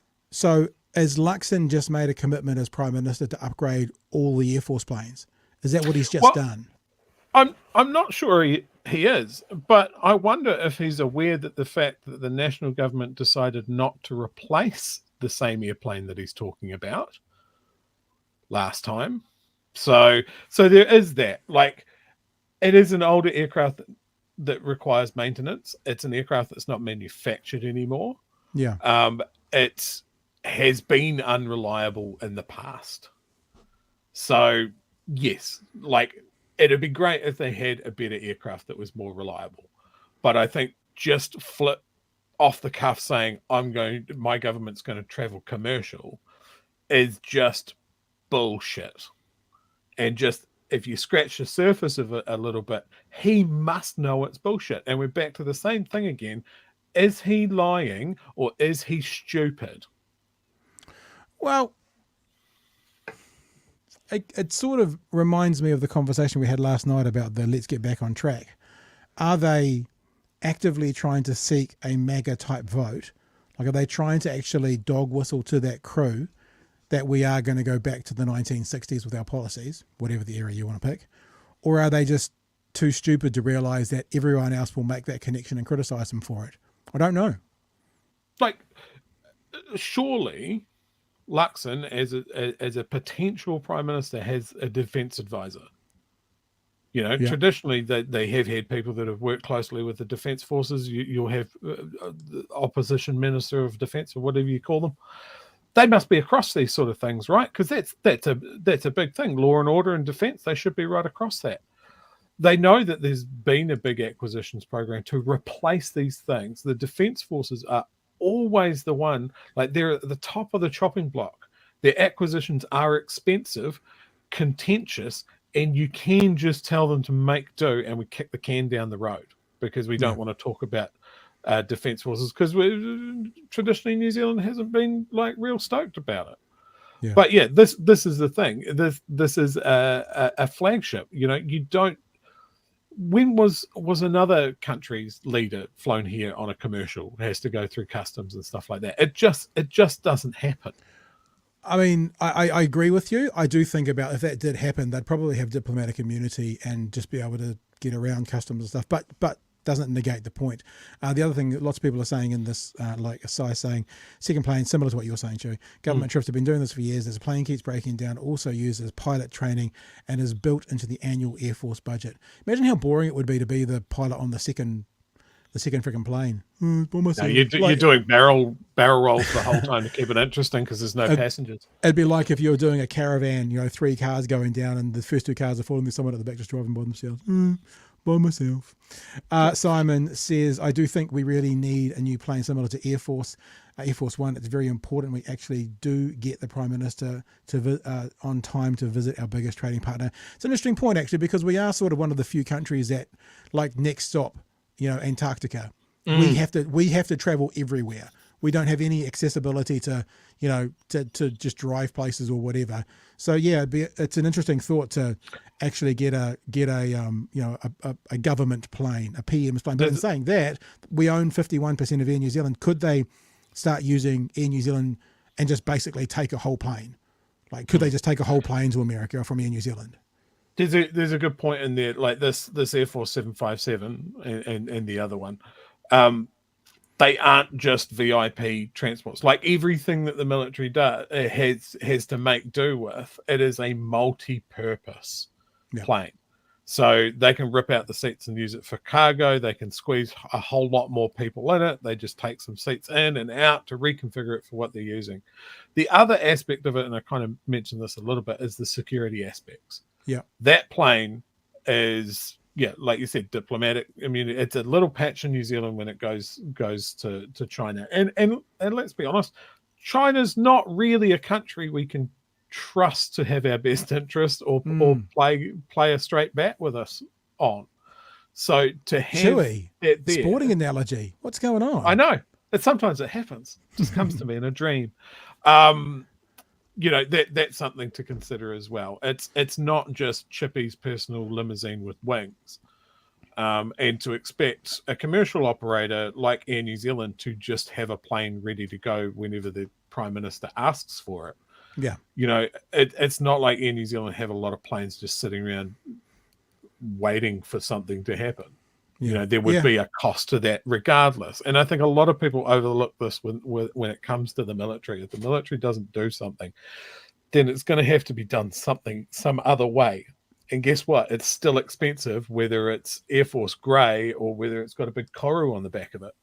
as Luxon just made a commitment as Prime Minister to upgrade all the Air Force planes, is that what he's just done? I'm not sure he is, but I wonder if he's aware that the fact that the national government decided not to replace the same airplane that he's talking about last time. So there is that. Like, it is an older aircraft that requires maintenance. It's an aircraft that's not manufactured anymore. Yeah. It has been unreliable in the past. So yes, like it'd be great if they had a better aircraft that was more reliable. But I think just flip off the cuff saying my government's going to travel commercial is just bullshit. And just if you scratch the surface of it a little bit, he must know it's bullshit. And we're back to the same thing again. Is he lying or is he stupid? Well, it sort of reminds me of the conversation we had last night about the let's get back on track. Are they actively trying to seek a MAGA type vote? Like, are they trying to actually dog whistle to that crew that we are going to go back to the 1960s with our policies, whatever the era you want to pick? Or are they just too stupid to realize that everyone else will make that connection and criticize them for it? I don't know. Like, surely Luxon, as a potential prime minister, has a defense advisor. You know, traditionally they have had people that have worked closely with the defense forces. You'll have the opposition minister of defense or whatever you call them. They must be across these sort of things, right? Because that's a big thing. Law and order and defense, they should be right across that. They know that there's been a big acquisitions program to replace these things. The defense forces are always the one, like they're at the top of the chopping block. Their acquisitions are expensive, contentious, and you can just tell them to make do, and we kick the can down the road because we don't want to talk about defense forces because traditionally New Zealand hasn't been like real stoked about it. Yeah. But yeah, this is the thing. This is a flagship. You know, you don't. When was another country's leader flown here on a commercial? It has to go through customs and stuff like that. It just doesn't happen. I mean, I agree with you. I do think about if that did happen, they'd probably have diplomatic immunity and just be able to get around customs and stuff. But doesn't negate the point. The other thing that lots of people are saying in this, like Asai saying, second plane, similar to what you're saying, Chewy. Government trips have been doing this for years. As a plane keeps breaking down, also used as pilot training and is built into the annual Air Force budget. Imagine how boring it would be to be the pilot on the second freaking plane. No, you're doing barrel rolls the whole time to keep it interesting because there's no passengers. It'd be like if you were doing a caravan, you know, 3 cars going down and the first 2 cars are falling, there's someone at the back just driving by themselves. By myself. Simon says, I do think we really need a new plane similar to Air Force One. It's very important we actually do get the Prime Minister on time to visit our biggest trading partner. It's an interesting point, actually, because we are sort of one of the few countries that, like, next stop, you know, Antarctica. We have to travel everywhere. We don't have any accessibility to, you know, to just drive places or whatever. So yeah, it's an interesting thought to actually get a government plane, a PM's plane. But in saying that, we own 51% of Air New Zealand. Could they start using Air New Zealand and just basically take a whole plane? Like, could they just take a whole plane to America from Air New Zealand? There's a good point in there, like this Air Force 757 and the other one. They aren't just VIP transports. Like everything that the military does, it has to make do with. It is a multi-purpose plane. So they can rip out the seats and use it for cargo. They can squeeze a whole lot more people in it. They just take some seats in and out to reconfigure it for what they're using. The other aspect of it, and I kind of mentioned this a little bit, is the security aspects. Yeah, that plane is, like you said, diplomatic. I mean, it's a little patch in New Zealand when it goes to China. And let's be honest, China's not really a country we can trust to have our best interest or play a straight bat with us on. So to have that there, sporting analogy, what's going on? I know. Sometimes it happens. It just comes to me in a dream. You know, that's something to consider as well. It's not just Chippy's personal limousine with wings. And to expect a commercial operator like Air New Zealand to just have a plane ready to go whenever the Prime Minister asks for it. Yeah. You know, it's not like Air New Zealand have a lot of planes just sitting around waiting for something to happen. You know, there would be a cost to that regardless. And I think a lot of people overlook this when it comes to the military. If the military doesn't do something, then it's going to have to be done some other way. And guess what? It's still expensive, whether it's Air Force Grey or whether it's got a big Koru on the back of it.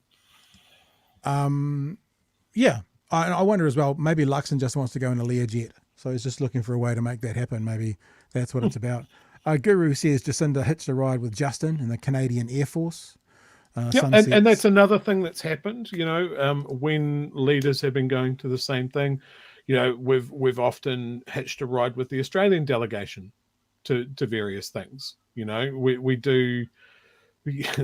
Yeah. I wonder as well, maybe Luxon just wants to go in a Learjet. So he's just looking for a way to make that happen. Maybe that's what it's about. Guru says Jacinda hitched a ride with Justin in the Canadian Air Force. And that's another thing that's happened, when leaders have been going to the same thing. We've often hitched a ride with the Australian delegation to various things. We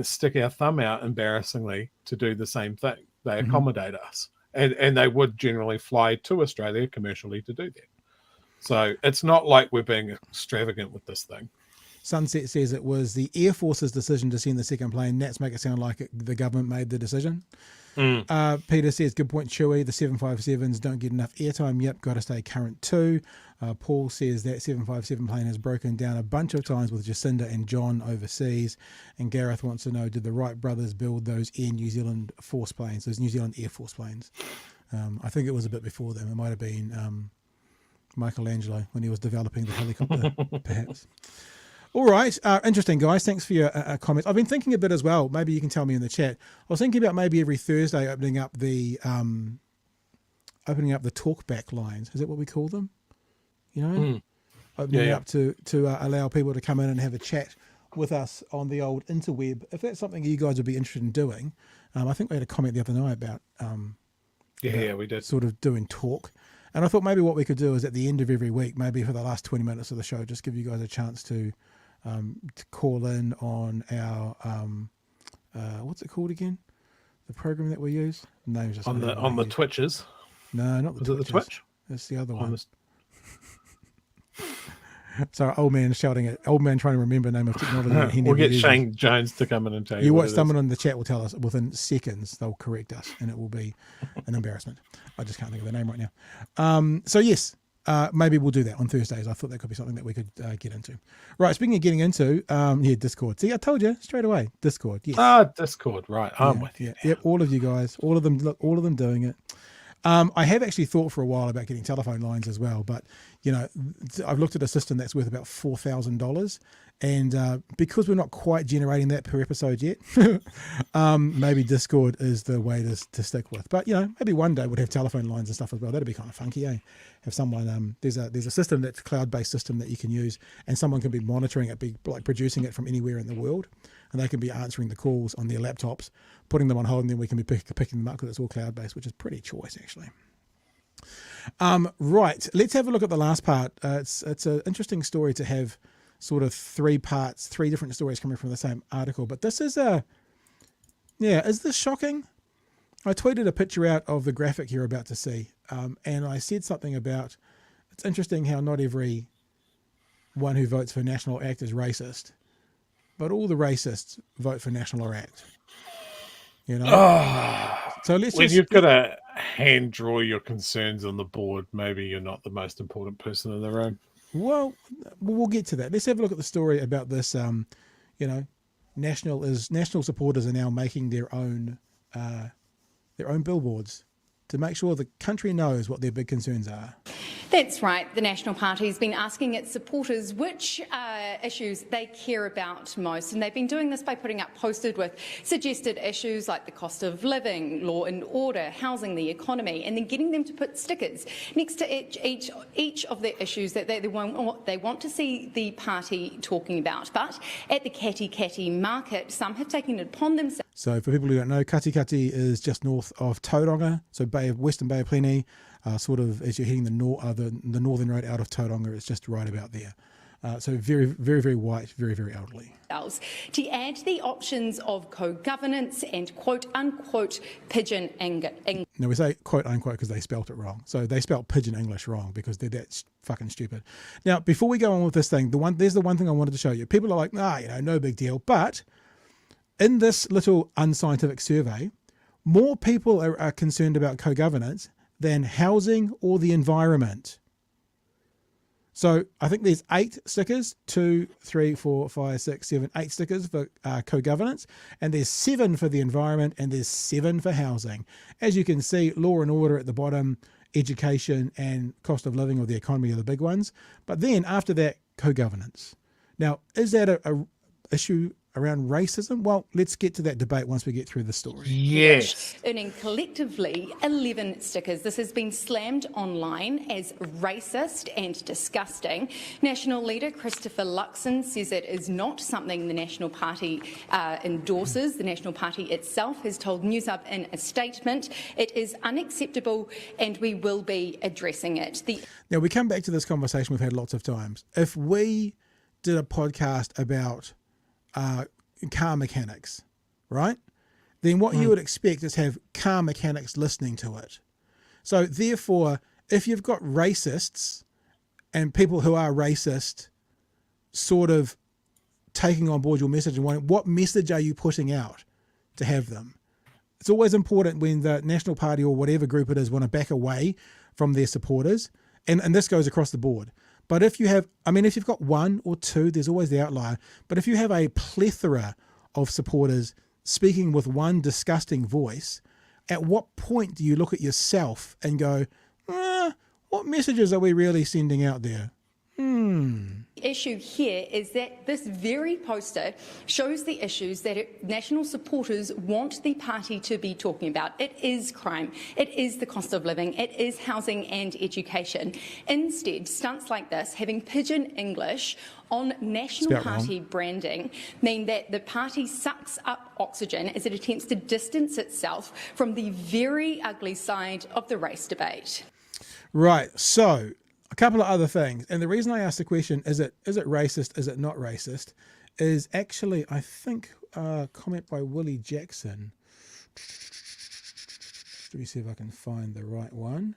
stick our thumb out embarrassingly to do the same thing. They accommodate us, and they would generally fly to Australia commercially to do that. So it's not like we're being extravagant with this thing. Sunset says it was the Air Force's decision to send the second plane. Nats make it sound like the government made the decision. Peter says, good point, Chewy. The 757s don't get enough airtime. Yep, got to stay current too. Paul says that 757 plane has broken down a bunch of times with Jacinda and John overseas. And Gareth wants to know, did the Wright brothers build those Air New Zealand Force planes, those New Zealand Air Force planes? I think it was a bit before them. It might have been Michelangelo when he was developing the helicopter, perhaps. All right. Interesting, guys. Thanks for your comments. I've been thinking a bit as well. Maybe you can tell me in the chat. I was thinking about maybe every Thursday opening up the talkback lines. Is that what we call them? Opening up to allow people to come in and have a chat with us on the old interweb. If that's something you guys would be interested in doing, I think we had a comment the other night about we did sort of doing talk. And I thought maybe what we could do is at the end of every week, maybe for the last 20 minutes of the show, just give you guys a chance to call in on our what's it called again? The program that we use. The name's just on the Twitches. No, not the Twitches. The Twitch? It's the other one. So old man trying to remember name of technology. We'll get Shane Jones to come in and tell you. What someone in the chat will tell us within seconds. They'll correct us, and it will be an embarrassment. I just can't think of the name right now. So yes, maybe we'll do that on Thursdays. I thought that could be something that we could get into. Right, speaking of getting into, Discord. See, I told you straight away. Discord. Yes. Discord. Right, I'm with you. Yep, all of you guys, all of them doing it. I have actually thought for a while about getting telephone lines as well, but I've looked at a system that's worth about $4,000, and because we're not quite generating that per episode yet, maybe Discord is the way to stick with. But maybe one day we'd have telephone lines and stuff as well. That'd be kind of funky, eh? Have someone there's a system that's a cloud-based system that you can use, and someone can be monitoring it, be like producing it from anywhere in the world, and they can be answering the calls on their laptops, putting them on hold, and then we can be picking them up because it's all cloud-based, which is pretty choice actually. Right, let's have a look at the last part. It's an interesting story to have sort of three different stories coming from the same article. But this is is this shocking? I tweeted a picture out of the graphic you're about to see, and I said something about, it's interesting how not every one who votes for National Act is racist, but all the racists vote for National Act. So you've got to hand draw your concerns on the board, maybe you're not the most important person in the room. Well, we'll get to that. Let's have a look at the story about this. National supporters are now making their own billboards to make sure the country knows what their big concerns are. That's right. The National Party has been asking its supporters which issues they care about most, and they've been doing this by putting up posters with suggested issues like the cost of living, law and order, housing, the economy, and then getting them to put stickers next to each of the issues that they want to see the party talking about. But at the Kati market, some have taken it upon themselves. So for people who don't know, Kati is just north of Tauranga, so Western Bay of Plenty, sort of as you're heading the northern road out of Tauranga, it's just right about there. So very, very, very white, very, very elderly. To add the options of co-governance and quote-unquote pigeon English. Now we say quote-unquote because they spelt it wrong. So they spelt pigeon English wrong because they're that fucking stupid. Now, before we go on with this thing, there's the one thing I wanted to show you. People are like, no big deal. But in this little unscientific survey, more people are concerned about co-governance than housing or the environment. So I think there's 8 stickers, 2, 3, 4, 5, 6, 7, 8 stickers for co-governance, and there's 7 for the environment, and there's 7 for housing. As you can see, law and order at the bottom, education and cost of living or the economy are the big ones. But then after that, co-governance. Now, is that a issue around racism? Well, let's get to that debate once we get through the story. Yes. Earning collectively 11 stickers. This has been slammed online as racist and disgusting. National leader Christopher Luxon says it is not something the National Party endorses. The National Party itself has told News Hub in a statement it is unacceptable and we will be addressing it. Now, we come back to this conversation we've had lots of times. If we did a podcast about car mechanics, right? Then what you would expect is have car mechanics listening to it. So therefore, if you've got racists and people who are racist sort of taking on board your message and wondering, what message are you putting out to have them? It's always important when the National Party or whatever group it is want to back away from their supporters. And this goes across the board. But if you have, if you've got one or two, there's always the outlier. But if you have a plethora of supporters speaking with one disgusting voice, at what point do you look at yourself and go, what messages are we really sending out there? Issue here is that this very poster shows the issues that national supporters want the party to be talking about. It is crime, it is the cost of living, it is housing and education. Instead, stunts like this, having pigeon English on National Party branding, mean that the party sucks up oxygen as it attempts to distance itself from the very ugly side of the race debate. Right, so a couple of other things, and the reason I asked the question, is it racist, is it not racist, is actually, I think, a comment by Willie Jackson. Let me see if I can find the right one,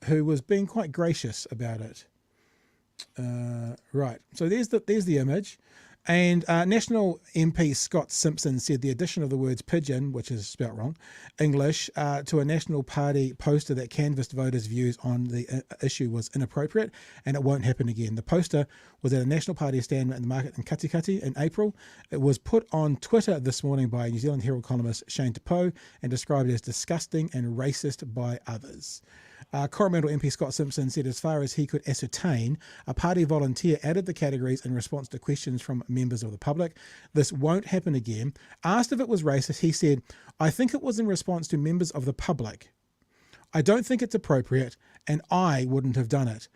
who was being quite gracious about it. Right, so there's the image. And National MP Scott Simpson said the addition of the words pigeon, which is spelt wrong, English, to a National Party poster that canvassed voters' views on the issue was inappropriate and it won't happen again. The poster was at a National Party stand in the market in Katikati in April. It was put on Twitter this morning by New Zealand Herald columnist Shane Tepoe and described as disgusting and racist by others. Coromandel MP Scott Simpson said as far as he could ascertain, a party volunteer added the categories in response to questions from members of the public. This won't happen again. Asked if it was racist, he said, I think it was in response to members of the public. I don't think it's appropriate and I wouldn't have done it.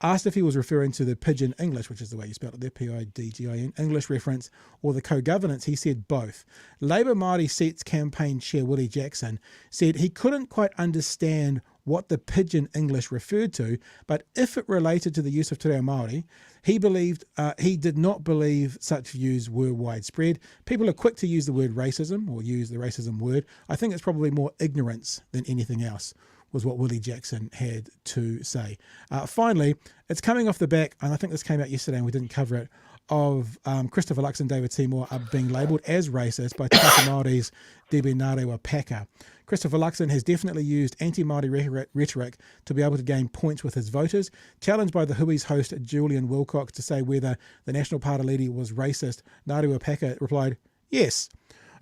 Asked if he was referring to the pigeon English, which is the way you spell it there, P-I-D-G-I-N, English reference, or the co-governance, he said both. Labour Māori Seats campaign chair Willie Jackson said he couldn't quite understand what the pigeon English referred to, but if it related to the use of te reo Māori, he did not believe such views were widespread. People are quick to use the word racism or use the racism word. I think it's probably more ignorance than anything else, was what Willie Jackson had to say. Finally, it's coming off the back, and I think this came out yesterday and we didn't cover it, of Christopher Luxon and David Seymour are being labelled as racist by Tāka Māori's Debbie Ngawera-Packer. Christopher Luxon has definitely used anti-Māori rhetoric to be able to gain points with his voters. Challenged by the Hui's host Julian Wilcox to say whether the National Party leader was racist, Ngawera-Packer replied, yes.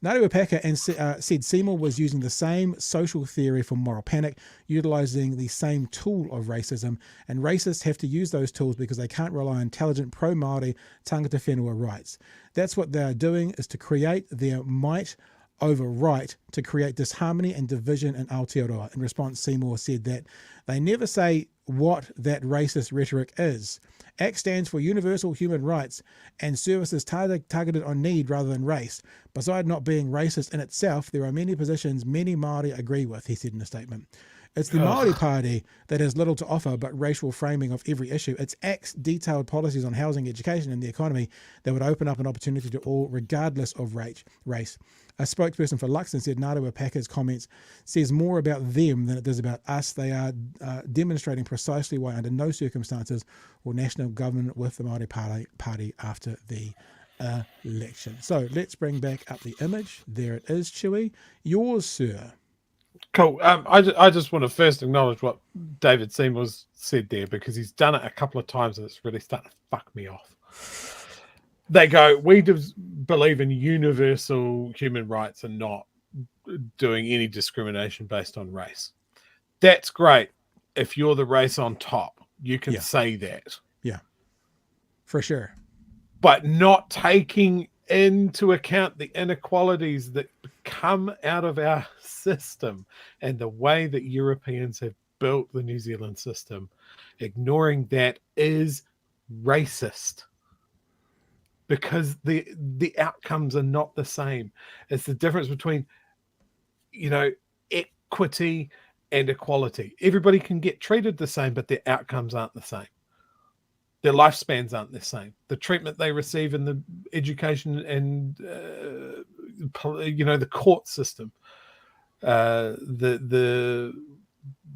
Ngawera-Packer said Seymour was using the same social theory for moral panic, utilising the same tool of racism, and racists have to use those tools because they can't rely on intelligent pro-Māori tangata whenua rights. That's what they are doing, is to create their might over right, to create disharmony and division in Aotearoa. In response, Seymour said that they never say what that racist rhetoric is. ACT stands for Universal Human Rights and services targeted on need rather than race. Besides not being racist in itself, there are many positions many Māori agree with, he said in a statement. It's the Māori Party that has little to offer but racial framing of every issue. It's ACT's detailed policies on housing, education and the economy that would open up an opportunity to all regardless of race. A spokesperson for Luxon said Ngawera-Packer's comments says more about them than it does about us. They are demonstrating precisely why under no circumstances will national government with the Māori Party after the election. So let's bring back up the image. There it is, Chewy. Yours, sir. Cool. I just want to first acknowledge what David Seymour's said there, because he's done it a couple of times and it's really starting to fuck me off. They go, we believe in universal human rights and not doing any discrimination based on race. That's great. If you're the race on top, you can say that. Yeah, for sure. but not taking into account the inequalities that come out of our system and the way that Europeans have built the New Zealand system. Ignoring that is racist, because the outcomes are not the same. It's the difference between, equity and equality. Everybody can get treated the same, but their outcomes aren't the same. Their lifespans aren't the same. The treatment they receive in the education and the court system,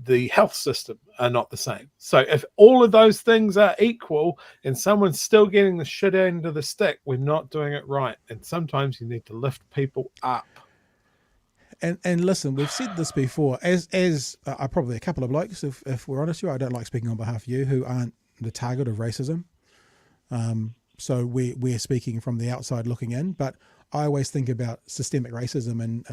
the health system are not the same. So if all of those things are equal and someone's still getting the shit end of the stick, we're not doing it right. And sometimes you need to lift people up. And listen, we've said this before. As probably a couple of blokes, if we're honest with you, I don't like speaking on behalf of you, who aren't the target of racism. So we're speaking from the outside looking in. But I always think about systemic racism and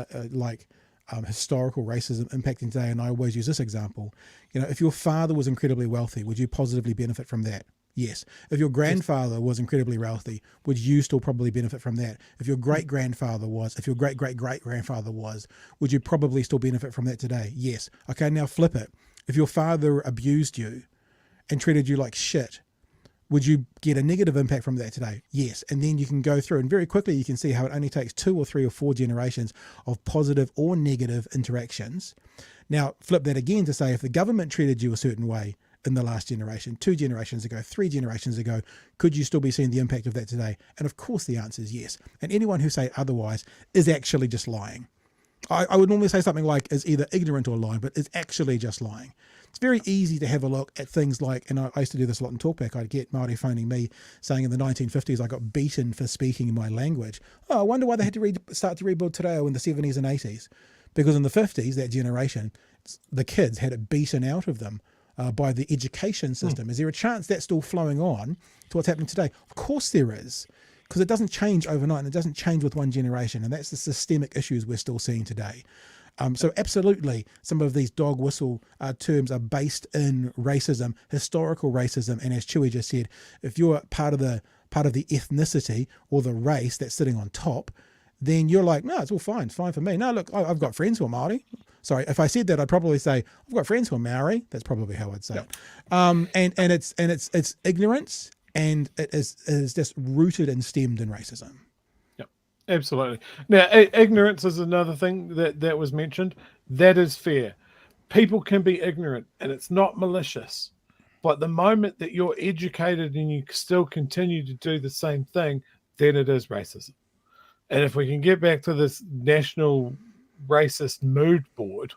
historical racism impacting today, and I always use this example. If your father was incredibly wealthy, would you positively benefit from that? Yes. If your grandfather was incredibly wealthy, would you still probably benefit from that? If your great-grandfather was, if your great-great-great-grandfather was, would you probably still benefit from that today? Yes. Okay, now flip it. If your father abused you and treated you like shit, would you get a negative impact from that today? Yes. And then you can go through and very quickly you can see how it only takes 2 or 3 or 4 generations of positive or negative interactions. Now, flip that again to say if the government treated you a certain way in the last generation, 2 generations ago, 3 generations ago, could you still be seeing the impact of that today? And of course the answer is yes. And anyone who say otherwise is actually just lying. I would normally say something like is either ignorant or lying, but is actually just lying. It's very easy to have a look at things like, and I used to do this a lot in Talkback, I'd get Māori phoning me saying in the 1950s I got beaten for speaking my language. Oh, I wonder why they had to start to rebuild Te Reo in the 70s and 80s. Because in the 50s, that generation, the kids had it beaten out of them by the education system. Is there a chance that's still flowing on to what's happening today? Of course there is. Because it doesn't change overnight and it doesn't change with one generation. And that's the systemic issues we're still seeing today. So absolutely, some of these dog whistle terms are based in racism, historical racism. And as Chewy just said, if you're part of the ethnicity or the race that's sitting on top, then you're like, no, it's all fine. It's fine for me. No, look, I've got friends who are Māori. Sorry, if I said that, I'd probably say, I've got friends who are Maori. That's probably how I'd say it. And it's ignorance, and it is just rooted and stemmed in racism. Absolutely. Now, ignorance is another thing that was mentioned. That is fair. People can be ignorant, and it's not malicious. But the moment that you're educated and you still continue to do the same thing, then it is racism. And if we can get back to this national racist mood board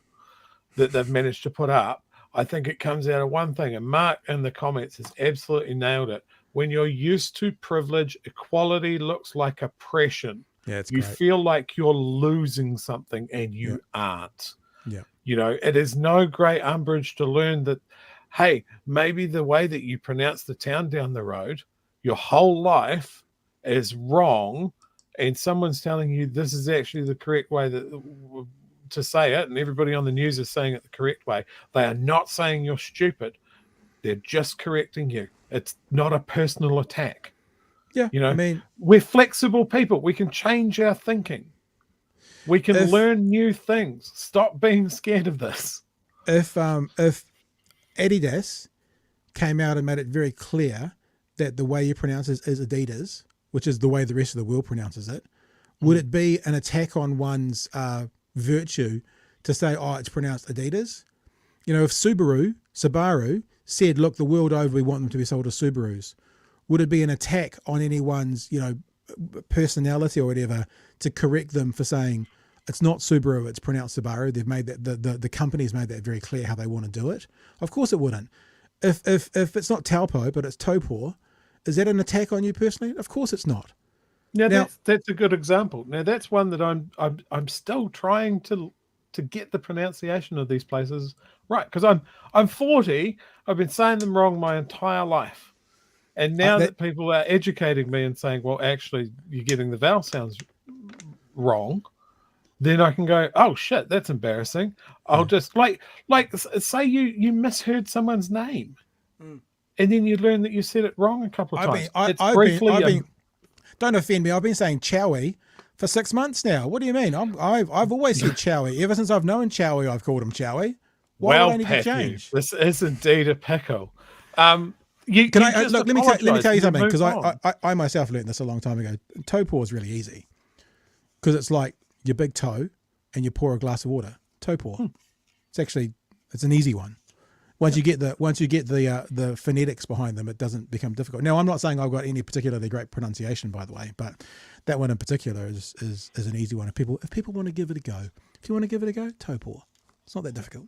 that they've managed to put up, I think it comes out of one thing. And Mark in the comments has absolutely nailed it. When you're used to privilege, equality looks like oppression. Yeah, it's you great. feel like you're losing something and you aren't. Yeah. It is no great umbrage to learn that, hey, maybe the way that you pronounce the town down the road your whole life is wrong, and someone's telling you this is actually the correct way to say it, and everybody on the news is saying it the correct way. They are not saying you're stupid. They're just correcting you. It's not a personal attack. Yeah, I mean, we're flexible people. We can change our thinking. We can learn new things. Stop being scared of this. If Adidas came out and made it very clear that the way you pronounce it is Adidas, which is the way the rest of the world pronounces it, would it be an attack on one's virtue to say, oh, it's pronounced Adidas? If Subaru said, look, the world over, we want them to be sold as Subarus, would it be an attack on anyone's, personality or whatever to correct them for saying it's not Subaru, it's pronounced Subaru? They've made that, the company's made that very clear how they want to do it. Of course it wouldn't. If it's not Taupo, but it's Taupō, is that an attack on you personally? Of course it's not. Now that's a good example. Now that's one that I'm still trying to get the pronunciation of these places right, because I'm 40. I've been saying them wrong my entire life. And now that people are educating me and saying, well, actually, you're getting the vowel sounds wrong, then I can go, oh, shit, that's embarrassing. I'll just, like say you misheard someone's name, and then you learn that you said it wrong a couple of times. Don't offend me. I've been saying chowie for 6 months now. What do you mean? I've always said chowie. Ever since I've known chowie, I've called him chowie. Why do I need to change? This is indeed a pickle. Let me tell you something, because I myself learned this a long time ago. Toe paw is really easy, because it's like your big toe and you pour a glass of water. Toe paw. It's an easy one. Once you get the phonetics behind them, it doesn't become difficult. Now, I'm not saying I've got any particularly great pronunciation, by the way, but that one in particular is an easy one. If people want to give it a go, toe paw. It's not that difficult.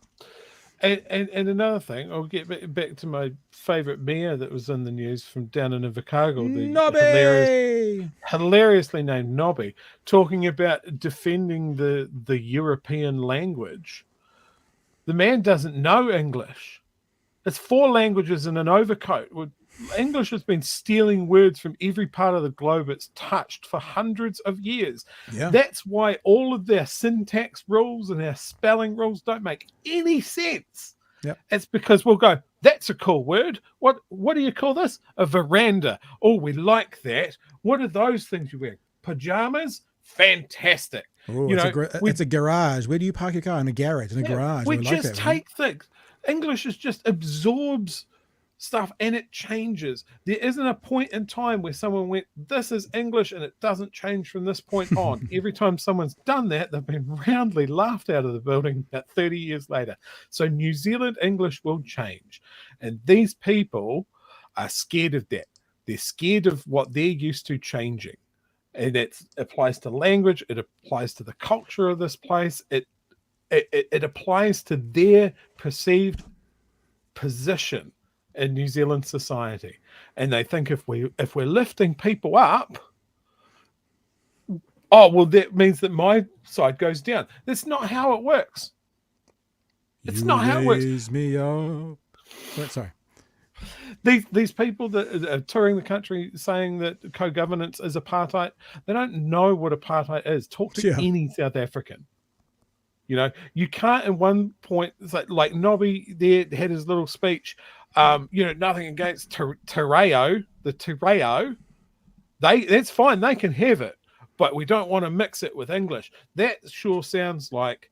And another thing, I'll get back to my favourite mayor that was in the news from down in Invercargill, the hilariously named Nobby, talking about defending the European language. The man doesn't know English. It's 4 languages in an overcoat. English has been stealing words from every part of the globe it's touched for hundreds of years. Yeah. That's why all of their syntax rules and our spelling rules don't make any sense. Yep. It's because we'll go, that's a cool word. What do you call this? A veranda. Oh, we like that. What are those things you wear? Pajamas? Fantastic. Ooh, it's a garage. Where do you park your car? In a garage, in a garage. We just take things. English just absorbs stuff and it changes. There isn't a point in time where someone went, this is English and it doesn't change from this point on. Every time someone's done that, they've been roundly laughed out of the building about 30 years later. So New Zealand English will change. And these people are scared of that. They're scared of what they're used to changing. And it applies to language. It applies to the culture of this place. It applies to their perceived position in New Zealand society. And they think if we're lifting people up, oh, well, that means that my side goes down. That's not how it works. It's not how it works. Raise me up. Wait, sorry. These people that are touring the country saying that co-governance is apartheid, they don't know what apartheid is. Talk to any South African. You can't in one point, it's like Nobby there had his little speech, nothing against Te Reo, the Te Reo. That's fine, they can have it, but we don't want to mix it with English. That sure sounds like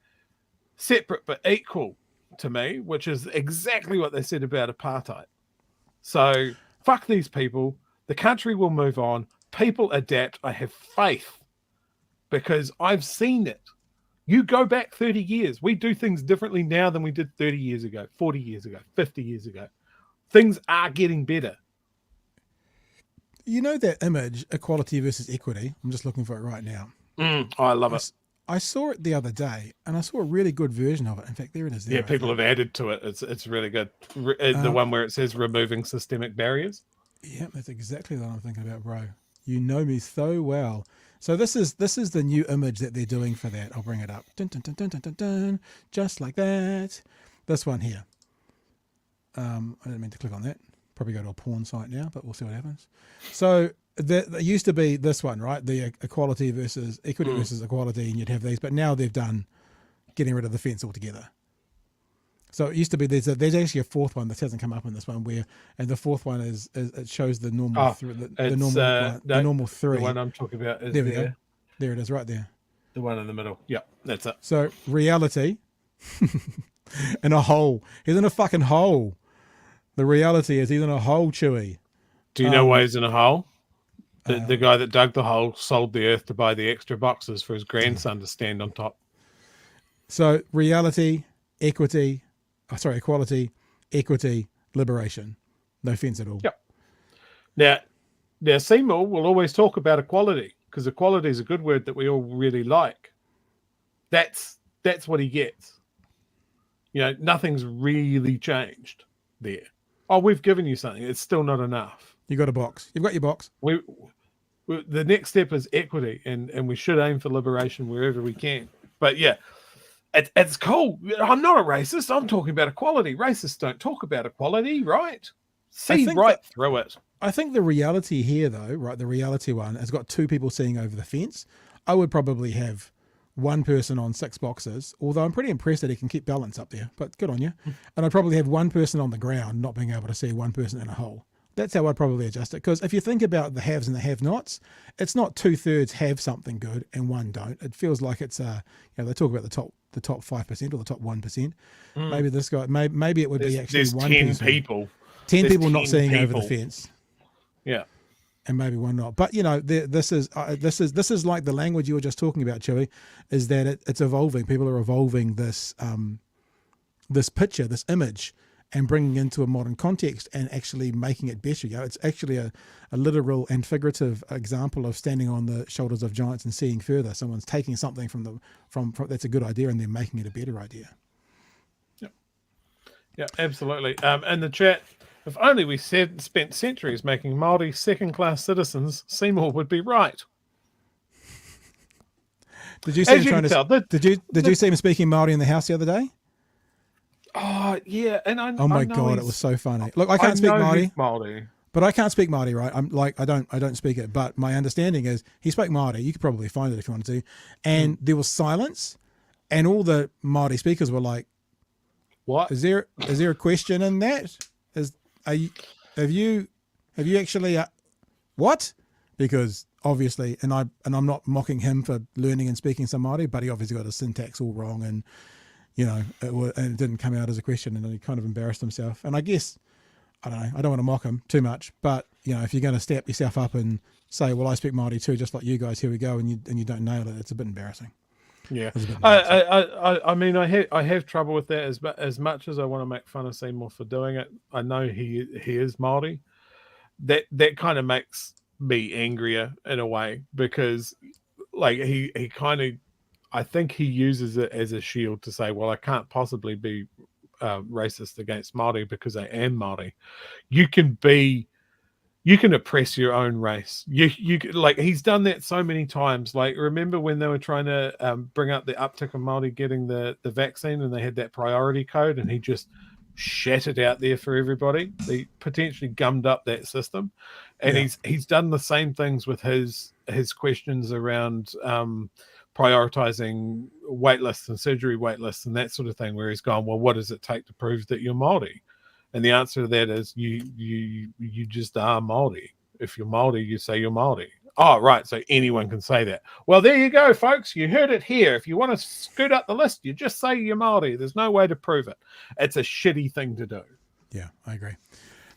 separate but equal to me, which is exactly what they said about apartheid. So fuck these people. The country will move on. People adapt. I have faith because I've seen it. You go back 30 years. We do things differently now than we did 30 years ago, 40 years ago, 50 years ago. Things are getting better. You know that image, equality versus equity? I'm just looking for it right now. I love it. I saw it the other day, and I saw a really good version of it. In fact, there it is. Yeah, people have added to it. It's really good. The one where it says removing systemic barriers. Yeah, that's exactly what I'm thinking about, bro. You know me so well. So this is the new image that they're doing for that. I'll bring it up. Dun, dun, dun, dun, dun, dun, dun. Just like that. This one here. I didn't mean to click on that. Probably go to a porn site now, but we'll see what happens. So there used to be this one, right? The equality versus equity versus equality, and you'd have these. But now they've done getting rid of the fence altogether. So it used to be there's actually a fourth one that hasn't come up in this one and the fourth one is it shows the normal the normal 3. The one I'm talking about is there. We go. There it is, right there. The one in the middle. Yeah, that's it. So reality in a hole. He's in a fucking hole. The reality is he's in a hole, Chewy. Do you know why he's in a hole? The guy that dug the hole sold the earth to buy the extra boxes for his grandson to stand on top. So reality, equality, equity, liberation. No fence at all. Yep. Now Seymour will always talk about equality because equality is a good word that we all really like. That's what he gets. Nothing's really changed there. Oh, we've given you something. It's still not enough. You got a box. You've got your box. The next step is equity, and we should aim for liberation wherever we can. But yeah, it's cool. I'm not a racist. I'm talking about equality. Racists don't talk about equality, right? See right through it. I think the reality here, though, right, the reality one has got 2 people seeing over the fence. I would probably have 1 person on 6 boxes, although I'm pretty impressed that he can keep balance up there, but good on you. And I'd probably have 1 person on the ground not being able to see 1 person in a hole. That's how I'd probably adjust it. Because if you think about the haves and the have-nots, it's not 2/3 have something good and one don't. It feels like it's they talk about the top 5% or the top 1%. Maybe this guy, maybe it would be actually there's one 10 person. people. 10 There's people not 10 seeing over the people. fence. Yeah. And maybe one not. But this is like the language you were just talking about, Chewy, is that it's evolving. People are evolving this this picture, this image, and bringing it into a modern context and actually making it better. It's actually a literal and figurative example of standing on the shoulders of giants and seeing further. Someone's taking something from that's a good idea and then making it a better idea. Yeah, absolutely. In the chat, if only we spent centuries making Māori second-class citizens, Seymour would be right. Did you see did you see him speaking Māori in the house the other day? Oh yeah, and oh my god, it was so funny. Look, I can't speak Māori, but I can't speak Māori, right? I'm like I don't speak it, but my understanding is he spoke Māori. You could probably find it if you wanted to, and there was silence, and all the Māori speakers were like, "What is there a question in that? Have you actually what?" Because obviously, and I'm not mocking him for learning and speaking some Māori, but he obviously got his syntax all wrong, and it didn't come out as a question, and he kind of embarrassed himself. And I guess I don't know. I don't want to mock him too much, but if you're going to step yourself up and say, "Well, I speak Māori too, just like you guys," here we go, and you don't nail it, it's a bit embarrassing. Yeah, I mean, I have trouble with that as much as I want to make fun of Seymour for doing it. I know he is Māori. That kind of makes me angrier in a way, because like he kind of, I think he uses it as a shield to say, well, I can't possibly be racist against Māori because I am Māori. You can oppress your own race. You like, he's done that so many times. Like, remember when they were trying to bring up the uptick of Māori getting the vaccine, and they had that priority code, and he just shat it out there for everybody. They potentially gummed up that system, and he's done the same things with his questions around prioritizing wait lists and surgery wait lists and that sort of thing, where he's gone, well, what does it take to prove that you're Māori? And the answer to that is you just are Māori. If you're Māori, you say you're Māori. Oh, right. So anyone can say that. Well, there you go, folks. You heard it here. If you want to scoot up the list, you just say you're Māori. There's no way to prove it. It's a shitty thing to do. Yeah, I agree.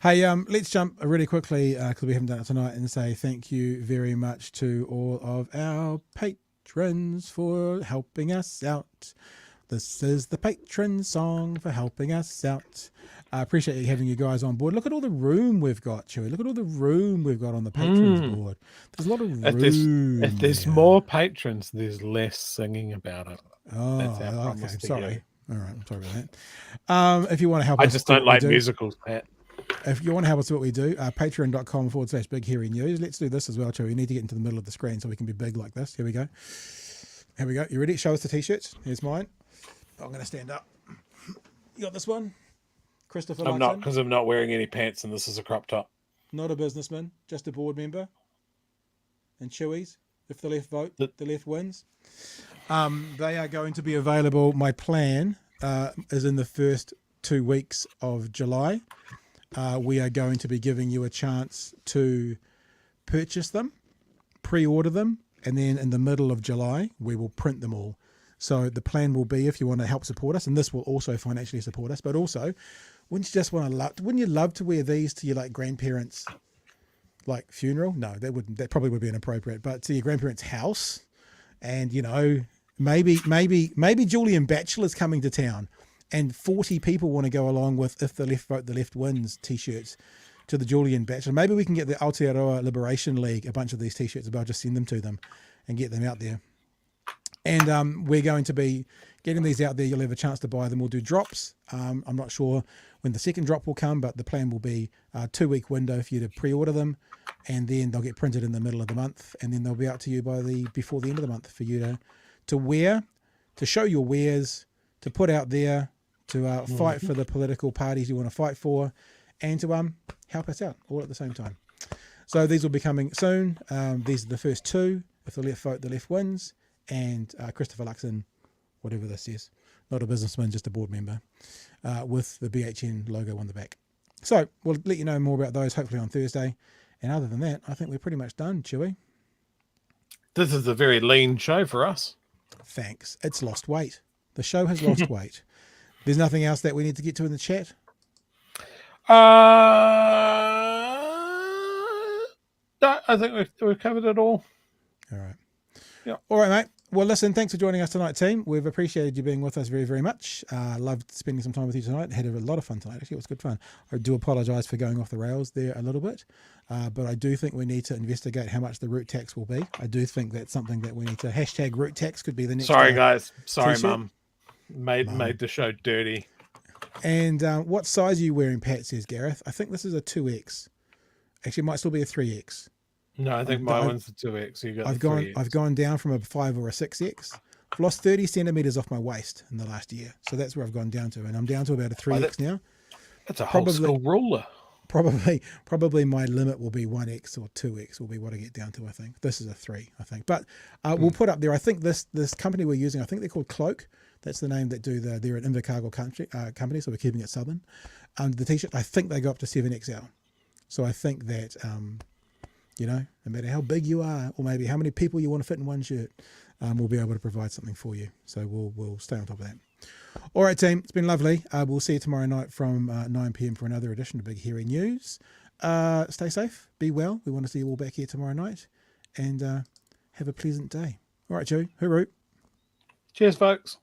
Hey, let's jump really quickly, because we haven't done it tonight, and say thank you very much to all of our patrons for helping us out. This is the patron song for helping us out. I appreciate having you guys on board. Look at all the room we've got, Chewy. Look at all the room we've got on the patrons board. There's a lot of room. If there's more patrons, there's less singing about it. Oh, that's our okay. Sorry. All right. I'm sorry about that. If you want to help us. I just don't like musicals, Pat. If you want to help us do what we do, patreon.com/Big Hairy News. Let's do this as well, Chewy. We need to get into the middle of the screen so we can be big like this. Here we go. Here we go. You ready? Show us the t-shirts. Here's mine. I'm going to stand up. You got this one? Christopher Luxon. I'm not, because I'm not wearing any pants and this is a crop top. Not a businessman, just a board member. And Chewy's, if the left vote, the left wins. They are going to be available. My plan is in the first 2 weeks of July. We are going to be giving you a chance to purchase them, pre-order them, and then in the middle of July, we will print them all. So the plan will be, if you want to help support us, and this will also financially support us, but also, wouldn't you love to wear these to your like grandparents' like funeral? No, that probably would be inappropriate, but to your grandparents' house, and maybe Julian Batchelor's coming to town, and 40 people want to go along with "If the Left Vote, the Left Wins" t-shirts to the Julian Batchelor. Maybe we can get the Aotearoa Liberation League a bunch of these t-shirts, but I'll just send them to them and get them out there. And we're going to be getting these out there. You'll have a chance to buy them. We'll do drops. I'm not sure when the second drop will come, but the plan will be a 2-week window for you to pre-order them, and then they'll get printed in the middle of the month, and then they'll be out to you before the end of the month for you to wear, to show your wares, to put out there, to fight for the political parties you want to fight for, and to help us out all at the same time. So these will be coming soon. These are the first two. If the left vote, the left wins. And Christopher Luxon, whatever this is, not a businessman, just a board member, with the BHN logo on the back. So we'll let you know more about those hopefully on Thursday. And other than that, I think we're pretty much done, Chewy. This is a very lean show for us. Thanks. It's lost weight. The show has lost weight. There's nothing else that we need to get to in the chat? No, I think we've covered it all. All right. Yeah. All right, mate. Well, listen, thanks for joining us tonight, team. We've appreciated you being with us very, very much. Loved spending some time with you tonight. Had a lot of fun tonight. Actually, it was good fun. I do apologise for going off the rails there a little bit, but I do think we need to investigate how much the root tax will be. I do think that's something that we need to hashtag root tax could be the next. Sorry, guys. Sorry, t-shirt. Mum. Made the show dirty. And what size are you wearing, Pat, says Gareth. I think this is a 2X. Actually, it might still be a 3X. No, I think my one's a 2X. So you got I've gone down from a 5 or a 6X. I've lost 30 centimeters off my waist in the last year, so that's where I've gone down to, and I'm down to about a 3X now. That's a whole school ruler. Probably my limit will be 1X or 2X will be what I get down to. I think this is a 3. I think, but we'll put up there. I think this company we're using, I think they're called Cloak. That's the name that do they're an Invercargill company, so we're keeping it southern. The t-shirt, I think they go up to 7XL. So I think that. No matter how big you are, or maybe how many people you want to fit in one shirt, we'll be able to provide something for you. So we'll stay on top of that. All right, team, it's been lovely. We'll see you tomorrow night from 9 p.m. for another edition of Big Hairy News. Stay safe, be well. We want to see you all back here tomorrow night, and have a pleasant day. All right, Joey, hooroo. Cheers, folks.